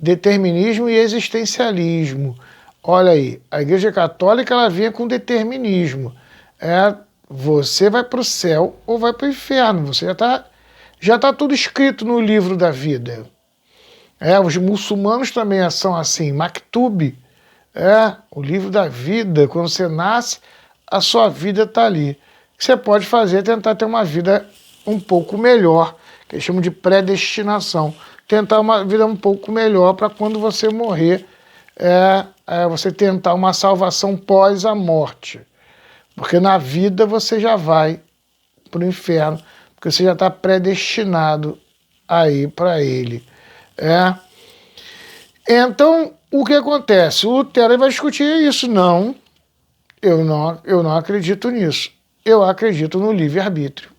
determinismo e existencialismo. Olha aí, a Igreja Católica ela vinha com determinismo. Você vai para o céu ou vai para o inferno. Você já tá tudo escrito no livro da vida. Os muçulmanos também são assim, Maktub, o livro da vida. Quando você nasce, a sua vida está ali. O que você pode fazer é tentar ter uma vida um pouco melhor, que eles chamam de predestinação. Tentar uma vida um pouco melhor para quando você morrer, você tentar uma salvação pós a morte. Porque na vida você já vai para o inferno, porque você já está predestinado a ir para ele. Então, o que acontece? O Lutero vai discutir isso. Não, eu não acredito nisso. Eu acredito no livre-arbítrio.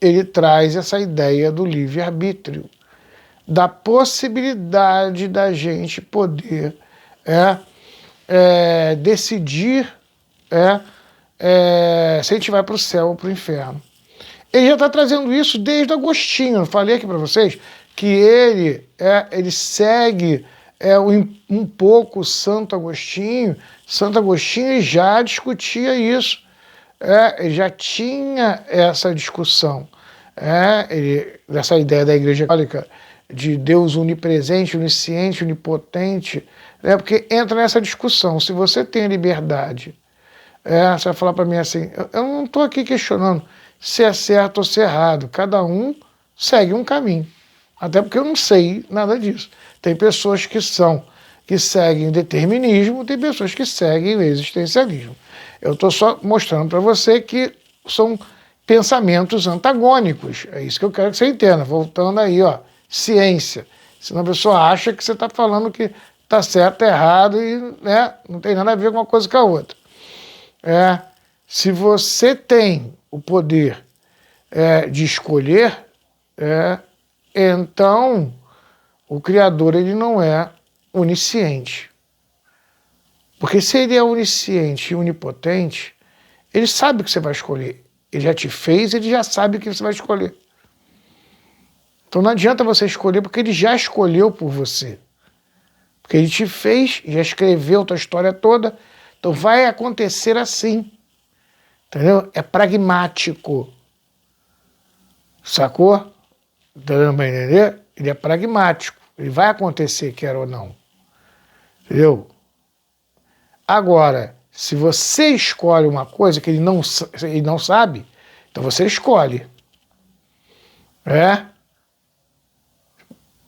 Ele traz essa ideia do livre-arbítrio, da possibilidade da gente poder decidir se a gente vai para o céu ou para o inferno. Ele já está trazendo isso desde Agostinho. Eu falei aqui para vocês que ele segue um pouco o Santo Agostinho. Santo Agostinho já discutia isso. Ele já tinha essa discussão. Dessa ideia da Igreja Católica de Deus onipresente, onisciente, onipotente, porque entra nessa discussão. Se você tem liberdade, você vai falar para mim assim, eu não estou aqui questionando se é certo ou se é errado. Cada um segue um caminho. Até porque eu não sei nada disso. Tem pessoas que seguem determinismo, tem pessoas que seguem o existencialismo. Eu estou só mostrando para você que são pensamentos antagônicos. É isso que eu quero que você entenda. Voltando aí, ciência. Senão a pessoa acha que você está falando que está certo, errado e não tem nada a ver com uma coisa com a outra. Se você tem o poder de escolher, então o Criador ele não é onisciente. Porque se ele é onisciente e onipotente, ele sabe o que você vai escolher. Ele já te fez, ele já sabe o que você vai escolher. Então não adianta você escolher, porque ele já escolheu por você. Porque ele te fez, já escreveu a tua história toda, então vai acontecer assim. Entendeu? É pragmático. Sacou? Entendeu para entender? Ele é pragmático. Ele vai acontecer, quer ou não. Entendeu? Agora, se você escolhe uma coisa que ele não sabe, então você escolhe.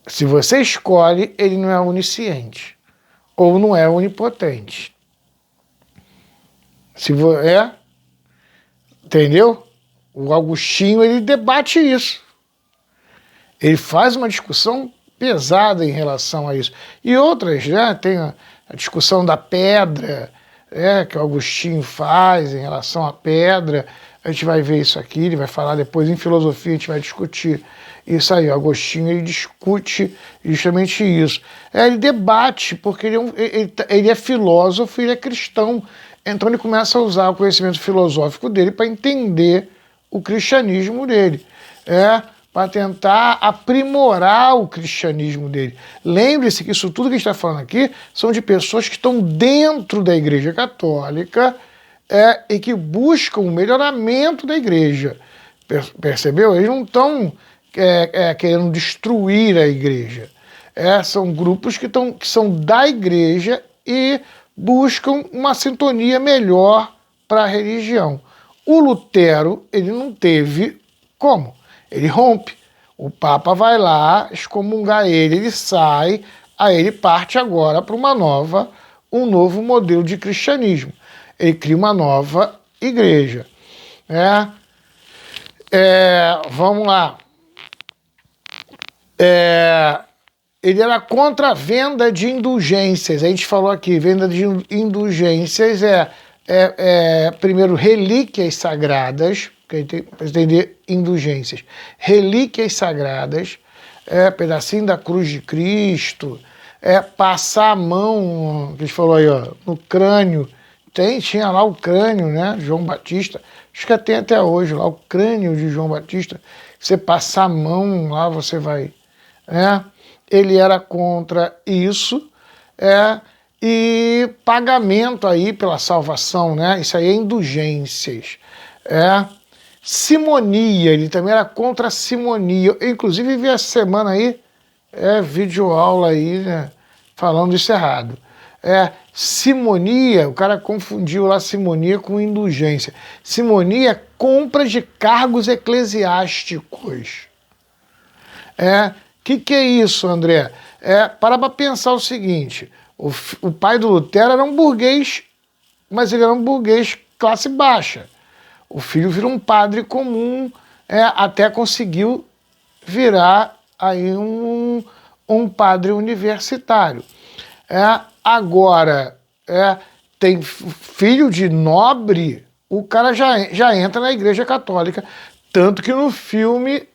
Se você escolhe, ele não é onisciente. Ou não é onipotente. Entendeu? O Agostinho, ele debate isso. Ele faz uma discussão pesada em relação a isso. E outras, tem a discussão da pedra, que o Agostinho faz em relação à pedra. A gente vai ver isso aqui, ele vai falar depois em filosofia, a gente vai discutir isso aí. O Agostinho, ele discute justamente isso. Ele debate, porque ele é filósofo, ele é cristão. Então ele começa a usar o conhecimento filosófico dele para entender o cristianismo dele. Para tentar aprimorar o cristianismo dele. Lembre-se que isso tudo que a gente está falando aqui são de pessoas que estão dentro da Igreja Católica e que buscam o melhoramento da Igreja. Percebeu? Eles não estão querendo destruir a Igreja. São grupos que são da igreja e buscam uma sintonia melhor para a religião. O Lutero, ele não teve como. Ele rompe. O Papa vai lá excomungar ele sai, aí ele parte agora para um novo modelo de cristianismo. Ele cria uma nova igreja. Vamos lá. Ele era contra a venda de indulgências. A gente falou aqui, venda de indulgências primeiro, relíquias sagradas, para entender indulgências. Relíquias sagradas, pedacinho da cruz de Cristo, passar a mão, que a gente falou aí, ó, no crânio. Tinha lá o crânio, né, João Batista, acho que tem até hoje lá o crânio de João Batista. Você passar a mão lá, você vai... Ele era contra isso, e pagamento aí pela salvação, né? Isso aí é indulgências. Simonia, ele também era contra a simonia. Eu, inclusive, vi essa semana aí, videoaula aí, né, falando isso errado. Simonia, o cara confundiu lá simonia com indulgência. Simonia é compra de cargos eclesiásticos. Que é isso, André? Para pensar o seguinte, o pai do Lutero era um burguês, mas ele era um burguês classe baixa. O filho virou um padre comum, até conseguiu virar aí um padre universitário. Agora, tem filho de nobre, o cara já entra na Igreja Católica, tanto que no filme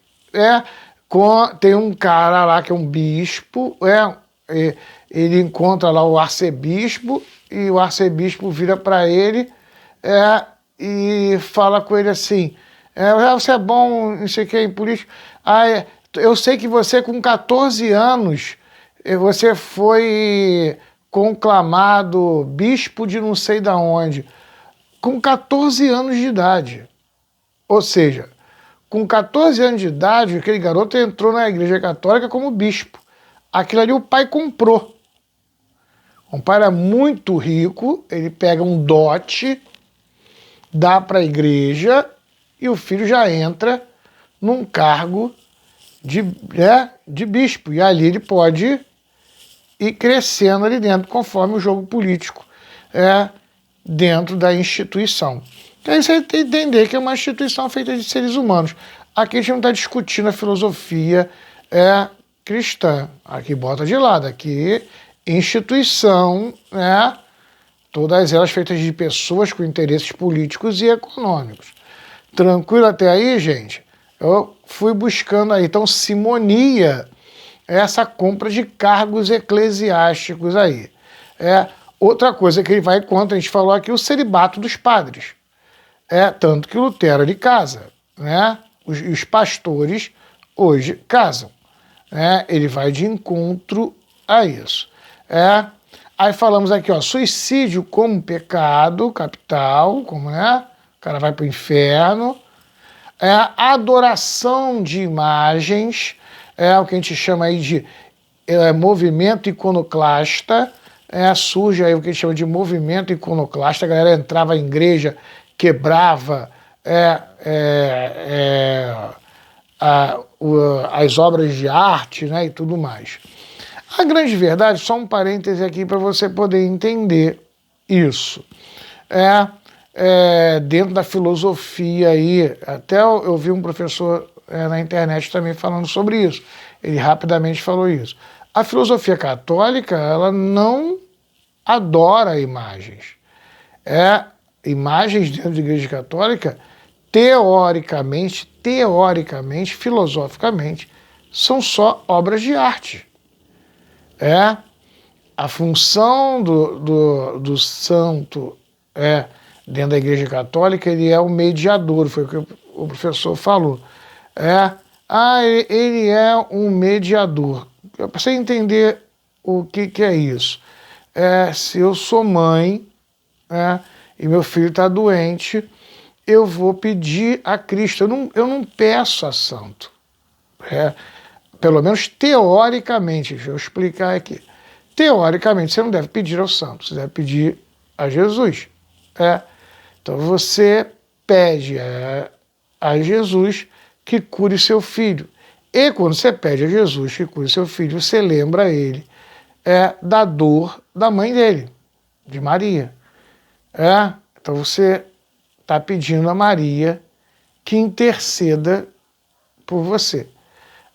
tem um cara lá que é um bispo, ele encontra lá o arcebispo, e o arcebispo vira para ele e fala com ele assim, você é bom, não sei o que, em política, eu sei que você com 14 anos, você foi conclamado bispo de não sei da onde, com 14 anos de idade, ou seja, com 14 anos de idade, aquele garoto entrou na Igreja Católica como bispo. Aquilo ali o pai comprou. O pai era muito rico, ele pega um dote, dá para a igreja e o filho já entra num cargo de bispo. E ali ele pode ir crescendo ali dentro, conforme o jogo político dentro da instituição. Então você tem que entender que é uma instituição feita de seres humanos. Aqui a gente não está discutindo a filosofia cristã. Aqui bota de lado, aqui instituição, todas elas feitas de pessoas com interesses políticos e econômicos. Tranquilo até aí, gente? Eu fui buscando aí. Então, simonia é essa compra de cargos eclesiásticos aí. Outra coisa que ele vai contra, a gente falou aqui, o celibato dos padres. Tanto que Lutero ele casa, né? Os pastores hoje casam. Ele vai de encontro a isso. Aí falamos aqui, ó, suicídio como pecado capital, como, né? O cara vai para o inferno. Adoração de imagens, o que a gente chama aí de movimento iconoclasta. Surge aí o que a gente chama de movimento iconoclasta. A galera entrava em igreja, quebrava as obras de arte, né, e tudo mais. A grande verdade, só um parêntese aqui para você poder entender isso. Dentro da filosofia aí, até eu vi um professor na internet também falando sobre isso. Ele rapidamente falou isso. A filosofia católica, ela não adora imagens. Imagens dentro da Igreja Católica, teoricamente, filosoficamente, são só obras de arte. A função do santo dentro da Igreja Católica, ele é o mediador, foi o que o professor falou. Ele é um mediador. Para você entender o que é isso. Se eu sou mãe, e meu filho está doente, eu vou pedir a Cristo. Eu não peço a santo. pelo menos teoricamente, deixa eu explicar aqui. Teoricamente, você não deve pedir ao santo, você deve pedir a Jesus. Então você pede a Jesus que cure seu filho. E quando você pede a Jesus que cure seu filho, você lembra ele da dor da mãe dele, de Maria. Então você está pedindo a Maria que interceda por você.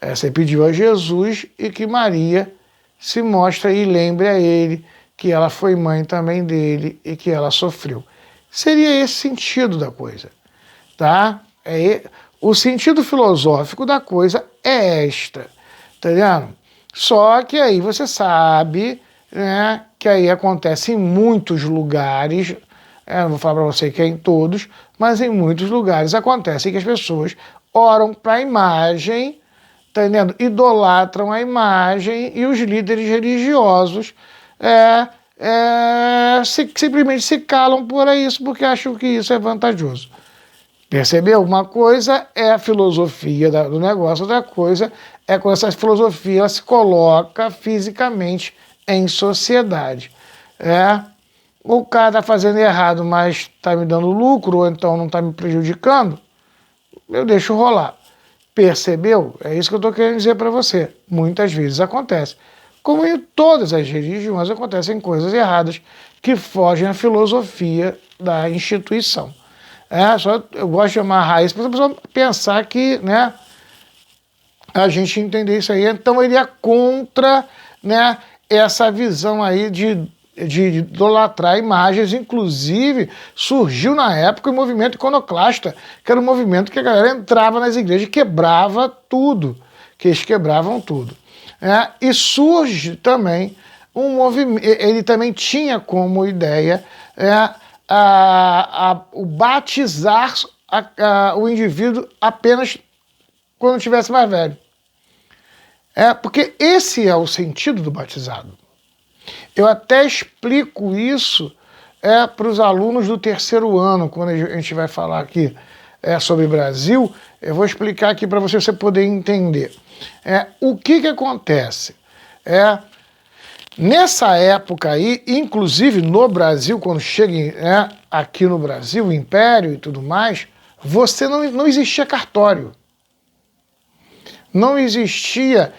Você pediu a Jesus e que Maria se mostre e lembre a ele que ela foi mãe também dele e que ela sofreu. Seria esse sentido da coisa, tá? O sentido filosófico da coisa é esta, tá vendo? Só que aí você sabe, né, que aí acontece em muitos lugares, não vou falar para você que é em todos, mas em muitos lugares acontece que as pessoas oram para a imagem, tá entendendo? Idolatram a imagem e os líderes religiosos simplesmente se calam por isso porque acham que isso é vantajoso. Percebeu? Uma coisa é a filosofia do negócio, outra coisa é quando essa filosofia ela se coloca fisicamente em sociedade. O cara está fazendo errado, mas está me dando lucro, ou então não está me prejudicando, eu deixo rolar. Percebeu? É isso que eu estou querendo dizer para você. Muitas vezes acontece. Como em todas as religiões acontecem coisas erradas que fogem à filosofia da instituição. Eu gosto de chamar a raiz para a pessoa pensar que, né, a gente entender isso aí. Então ele é contra, né, essa visão aí de idolatrar imagens. Inclusive surgiu na época o movimento iconoclasta, que era um movimento que a galera entrava nas igrejas e quebrava tudo, que eles quebravam tudo. E surge também um movimento, ele também tinha como ideia o batizar o indivíduo apenas quando estivesse mais velho. Porque esse é o sentido do batizado. Eu até explico isso para os alunos do terceiro ano, quando a gente vai falar aqui sobre Brasil, eu vou explicar aqui para você poder entender. O que acontece? Nessa época aí, inclusive no Brasil, quando chega aqui no Brasil, o Império e tudo mais, você não existia cartório. Não existia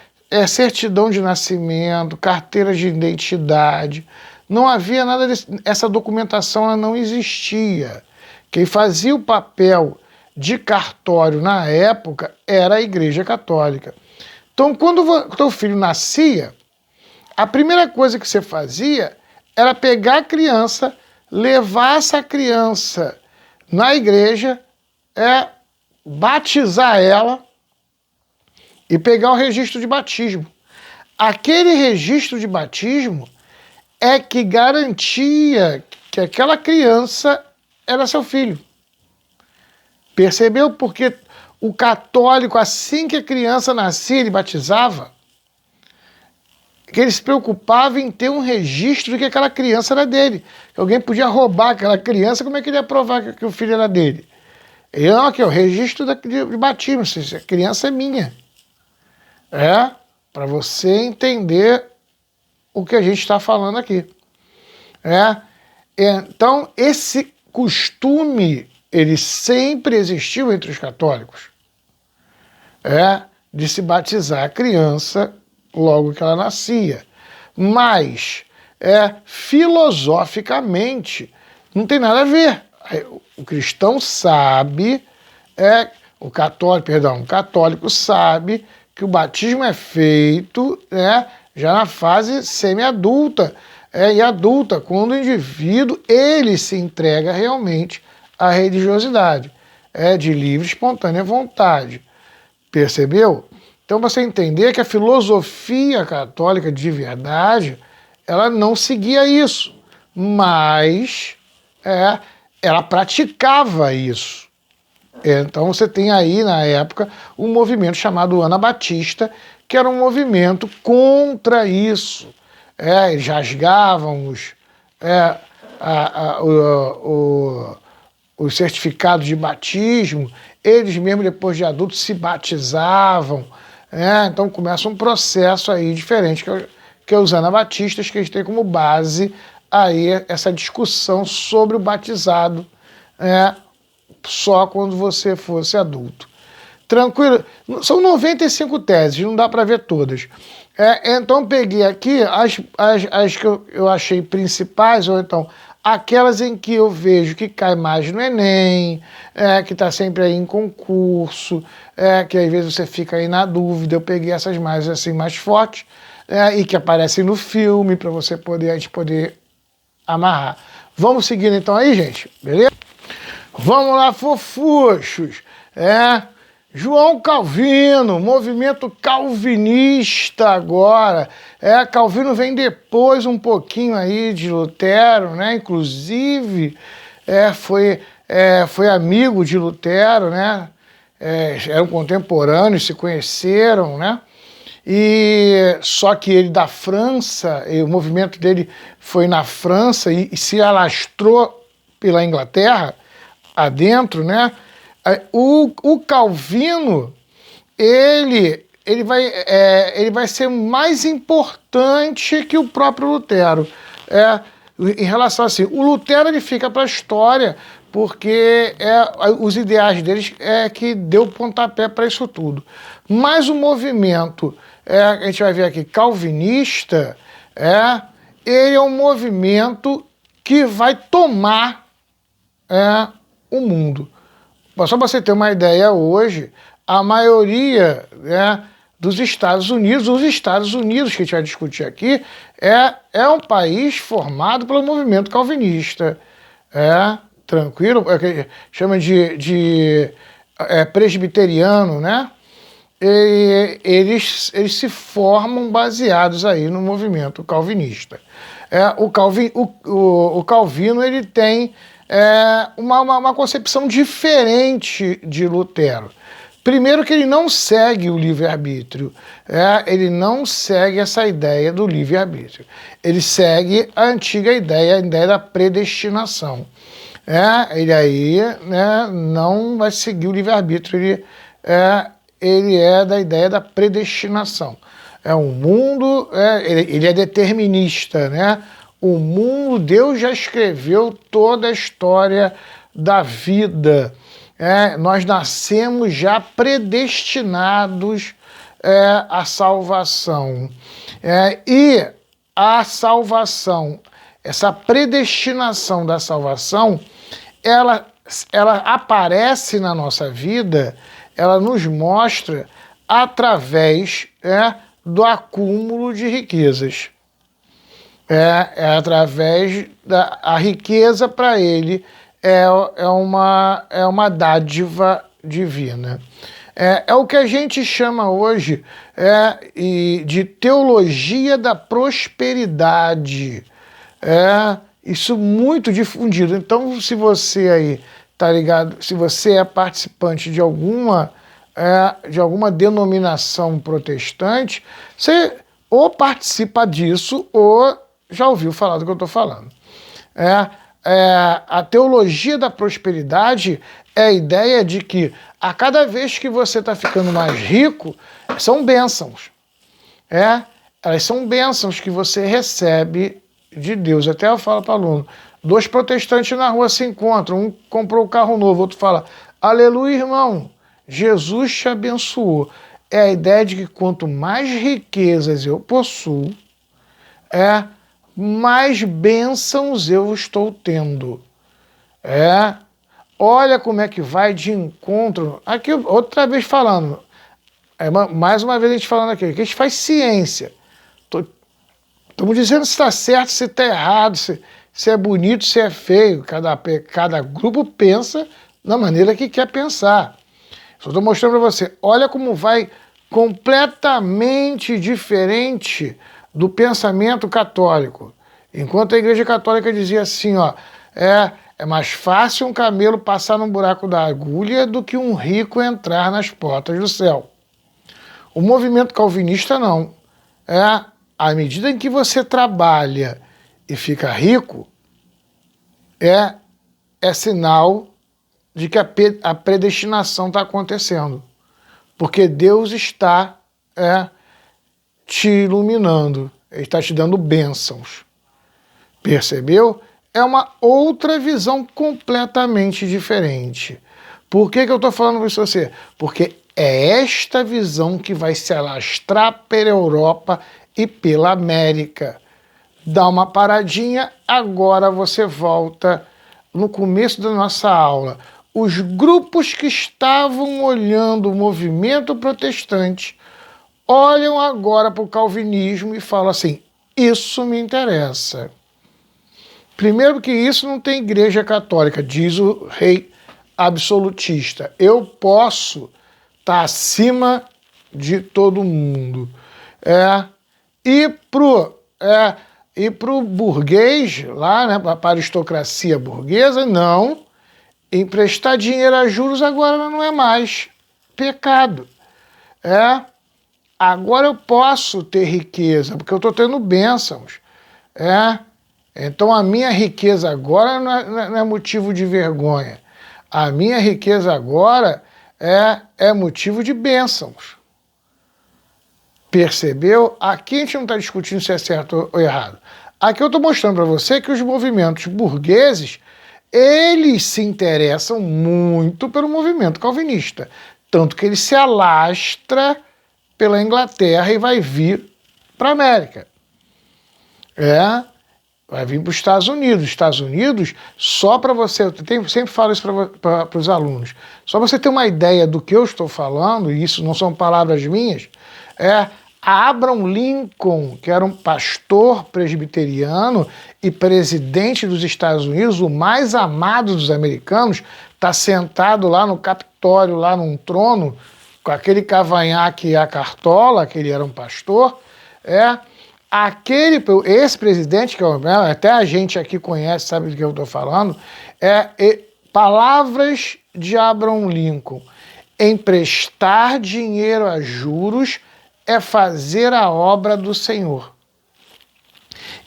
certidão de nascimento, carteira de identidade, não havia nada essa documentação, ela não existia. Quem fazia o papel de cartório na época era a Igreja Católica. Então, quando o teu filho nascia, a primeira coisa que você fazia era pegar a criança, levar essa criança na igreja, batizar ela e pegar o registro de batismo. Aquele registro de batismo é que garantia que aquela criança era seu filho. Percebeu? Porque o católico, assim que a criança nascia, ele batizava, que ele se preocupava em ter um registro de que aquela criança era dele. Que alguém podia roubar aquela criança, como é que ele ia provar que o filho era dele? Ele, não, aqui, o registro de batismo, a criança é minha. Para você entender o que a gente está falando aqui. Então, esse costume, ele sempre existiu entre os católicos, de se batizar a criança logo que ela nascia. Mas, filosoficamente, não tem nada a ver. O cristão sabe, o católico sabe que o batismo é feito já na fase semi-adulta e adulta, quando o indivíduo ele se entrega realmente à religiosidade, de livre e espontânea vontade. Percebeu? Então você entender que a filosofia católica de verdade, ela não seguia isso, mas ela praticava isso. Então você tem aí, na época, um movimento chamado Anabatista, que era um movimento contra isso. Eles rasgavam os certificados de batismo, eles mesmo depois de adultos se batizavam, Então começa um processo aí diferente, que é os anabatistas, que eles têm como base aí essa discussão sobre o batizado, só quando você fosse adulto. Tranquilo? São 95 teses, não dá para ver todas. Então peguei aqui as que eu achei principais, ou então aquelas em que eu vejo que cai mais no Enem, que está sempre aí em concurso, que às vezes você fica aí na dúvida. Eu peguei essas mais assim, mais fortes, e que aparecem no filme, para você poder, a gente poder amarrar. Vamos seguindo então aí, gente, beleza? Vamos lá, fofuchos. João Calvino, movimento calvinista agora. Calvino vem depois um pouquinho aí de Lutero, né? Inclusive, foi amigo de Lutero, né? Eram contemporâneos, se conheceram, né? E só que ele da França, o movimento dele foi na França e se alastrou pela Inglaterra adentro, né? O Calvino, ele vai ser mais importante que o próprio Lutero. Em relação assim, o Lutero ele fica para a história, porque os ideais deles que deu pontapé para isso tudo. Mas o movimento, a gente vai ver aqui, calvinista, ele é um movimento que vai tomar o mundo. Só para você ter uma ideia, hoje, a maioria dos Estados Unidos, os Estados Unidos que a gente vai discutir aqui, é um país formado pelo movimento calvinista. Tranquilo? Chama de presbiteriano, né? Eles se formam baseados aí no movimento calvinista. O Calvino ele tem uma concepção diferente de Lutero. Primeiro que ele não segue o livre-arbítrio, ele não segue essa ideia do livre-arbítrio. Ele segue a antiga ideia, a ideia da predestinação. Ele aí não vai seguir o livre-arbítrio, ele é da ideia da predestinação. O mundo, ele é determinista, né? O mundo, Deus já escreveu toda a história da vida. Nós nascemos já predestinados à salvação. E a salvação, essa predestinação da salvação, ela aparece na nossa vida, ela nos mostra através do acúmulo de riquezas. Através da riqueza para ele é uma dádiva divina. É o que a gente chama hoje de teologia da prosperidade. Isso muito difundido. Então, se você aí tá ligado, se você é participante de alguma denominação protestante, você ou participa disso ou já ouviu falar do que eu estou falando. A teologia da prosperidade é a ideia de que a cada vez que você está ficando mais rico, são bênçãos. Elas são bênçãos que você recebe de Deus. Até eu falo para o aluno, 2 protestantes na rua se encontram, um comprou um carro novo, outro fala, aleluia, irmão, Jesus te abençoou. É a ideia de que quanto mais riquezas eu possuo, mais bênçãos eu estou tendo. Olha como é que vai de encontro. Aqui, outra vez falando, mais uma vez a gente falando aqui, que a gente faz ciência. Estamos dizendo se está certo, se está errado, se é bonito, se é feio. Cada grupo pensa da maneira que quer pensar. Só estou mostrando para você, olha como vai completamente diferente do pensamento católico. Enquanto a Igreja Católica dizia assim, é mais fácil um camelo passar no buraco da agulha do que um rico entrar nas portas do céu. O movimento calvinista não. À medida em que você trabalha e fica rico, é sinal de que a predestinação está acontecendo. Porque Deus está te iluminando, ele está te dando bênçãos. Percebeu? É uma outra visão completamente diferente. Por que eu estou falando isso para você? Porque é esta visão que vai se alastrar pela Europa e pela América. Dá uma paradinha, agora você volta no começo da nossa aula. Os grupos que estavam olhando o movimento protestante olham agora para o calvinismo e falam assim, isso me interessa. Primeiro que isso não tem igreja católica, diz o rei absolutista. Eu posso estar acima de todo mundo. E pro burguês, lá, né, para a aristocracia burguesa, não. Emprestar dinheiro a juros agora não é mais pecado. Agora eu posso ter riqueza, porque eu estou tendo bênçãos. Então a minha riqueza agora não é motivo de vergonha. A minha riqueza agora é motivo de bênçãos. Percebeu? Aqui a gente não está discutindo se é certo ou errado. Aqui eu estou mostrando para você que os movimentos burgueses, eles se interessam muito pelo movimento calvinista. Tanto que ele se alastra pela Inglaterra e vai vir para a América. Vai vir para os Estados Unidos. Estados Unidos, só para você, eu sempre falo isso para os alunos, só para você ter uma ideia do que eu estou falando, e isso não são palavras minhas, Abraham Lincoln, que era um pastor presbiteriano e presidente dos Estados Unidos, o mais amado dos americanos, está sentado lá no Capitólio, lá num trono, com aquele cavanhaque e a cartola, que ele era um pastor, esse presidente, que até a gente aqui conhece, sabe do que eu estou falando, palavras de Abraham Lincoln: emprestar dinheiro a juros é fazer a obra do Senhor.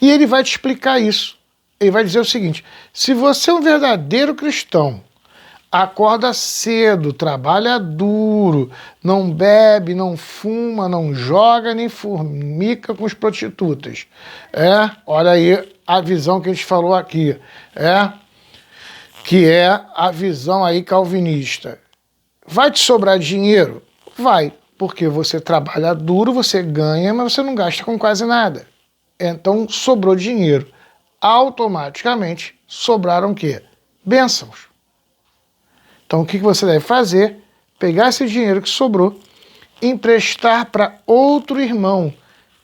E ele vai te explicar isso. Ele vai dizer o seguinte: se você é um verdadeiro cristão, acorda cedo, trabalha duro, não bebe, não fuma, não joga, nem formica com as prostitutas. Olha aí a visão que a gente falou aqui. Que é a visão aí calvinista. Vai te sobrar dinheiro? Vai, porque você trabalha duro, você ganha, mas você não gasta com quase nada. Então sobrou dinheiro. Automaticamente sobraram o quê? Bênçãos. Então, o que você deve fazer? Pegar esse dinheiro que sobrou, emprestar para outro irmão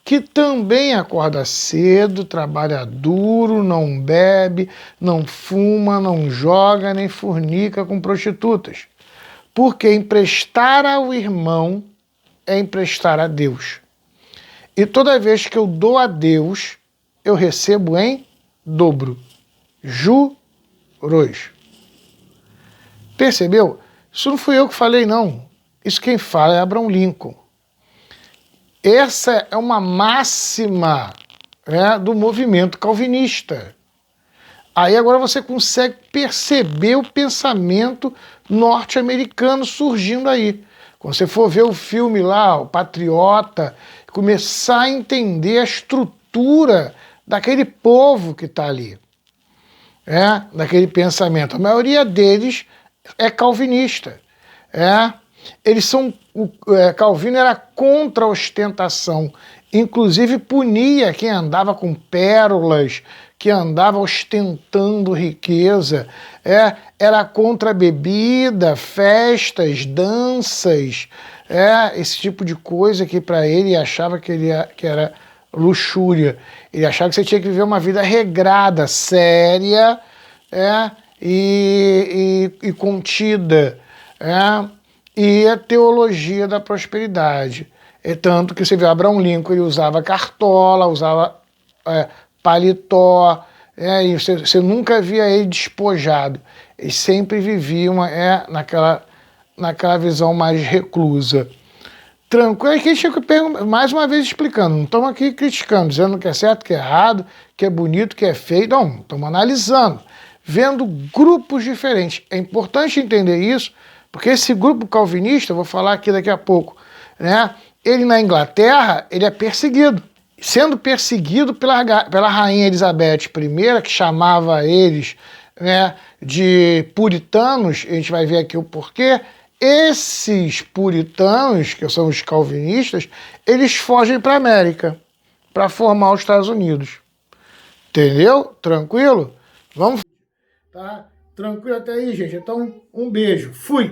que também acorda cedo, trabalha duro, não bebe, não fuma, não joga, nem fornica com prostitutas. Porque emprestar ao irmão é emprestar a Deus. E toda vez que eu dou a Deus, eu recebo em dobro. Juros. Percebeu? Isso não fui eu que falei, não. Isso quem fala é Abraham Lincoln. Essa é uma máxima do movimento calvinista. Aí agora você consegue perceber o pensamento norte-americano surgindo aí. Quando você for ver o filme lá, o Patriota, começar a entender a estrutura daquele povo que está ali. Daquele pensamento. A maioria deles é calvinista. Eles são. Calvino era contra a ostentação, inclusive punia quem andava com pérolas, que andava ostentando riqueza. Era contra a bebida, festas, danças, esse tipo de coisa que para ele achava que era luxúria. Ele achava que você tinha que viver uma vida regrada, séria, e contida, e a teologia da prosperidade. Tanto que você vê Abraham Lincoln, ele usava cartola, usava paletó, e você nunca via ele despojado. Ele sempre vivia naquela visão mais reclusa. Tranquilo, é que a gente fica mais uma vez explicando, não estamos aqui criticando, dizendo que é certo, que é errado, que é bonito, que é feio, não, estamos analisando, vendo grupos diferentes. É importante entender isso, porque esse grupo calvinista, eu vou falar aqui daqui a pouco, ele na Inglaterra, ele é perseguido. Sendo perseguido pela rainha Elizabeth I, que chamava eles, né, de puritanos, a gente vai ver aqui o porquê. Esses puritanos, que são os calvinistas, eles fogem para a América para formar os Estados Unidos. Entendeu? Tranquilo? Vamos. Tá? Tranquilo até aí, gente. Então, um beijo. Fui!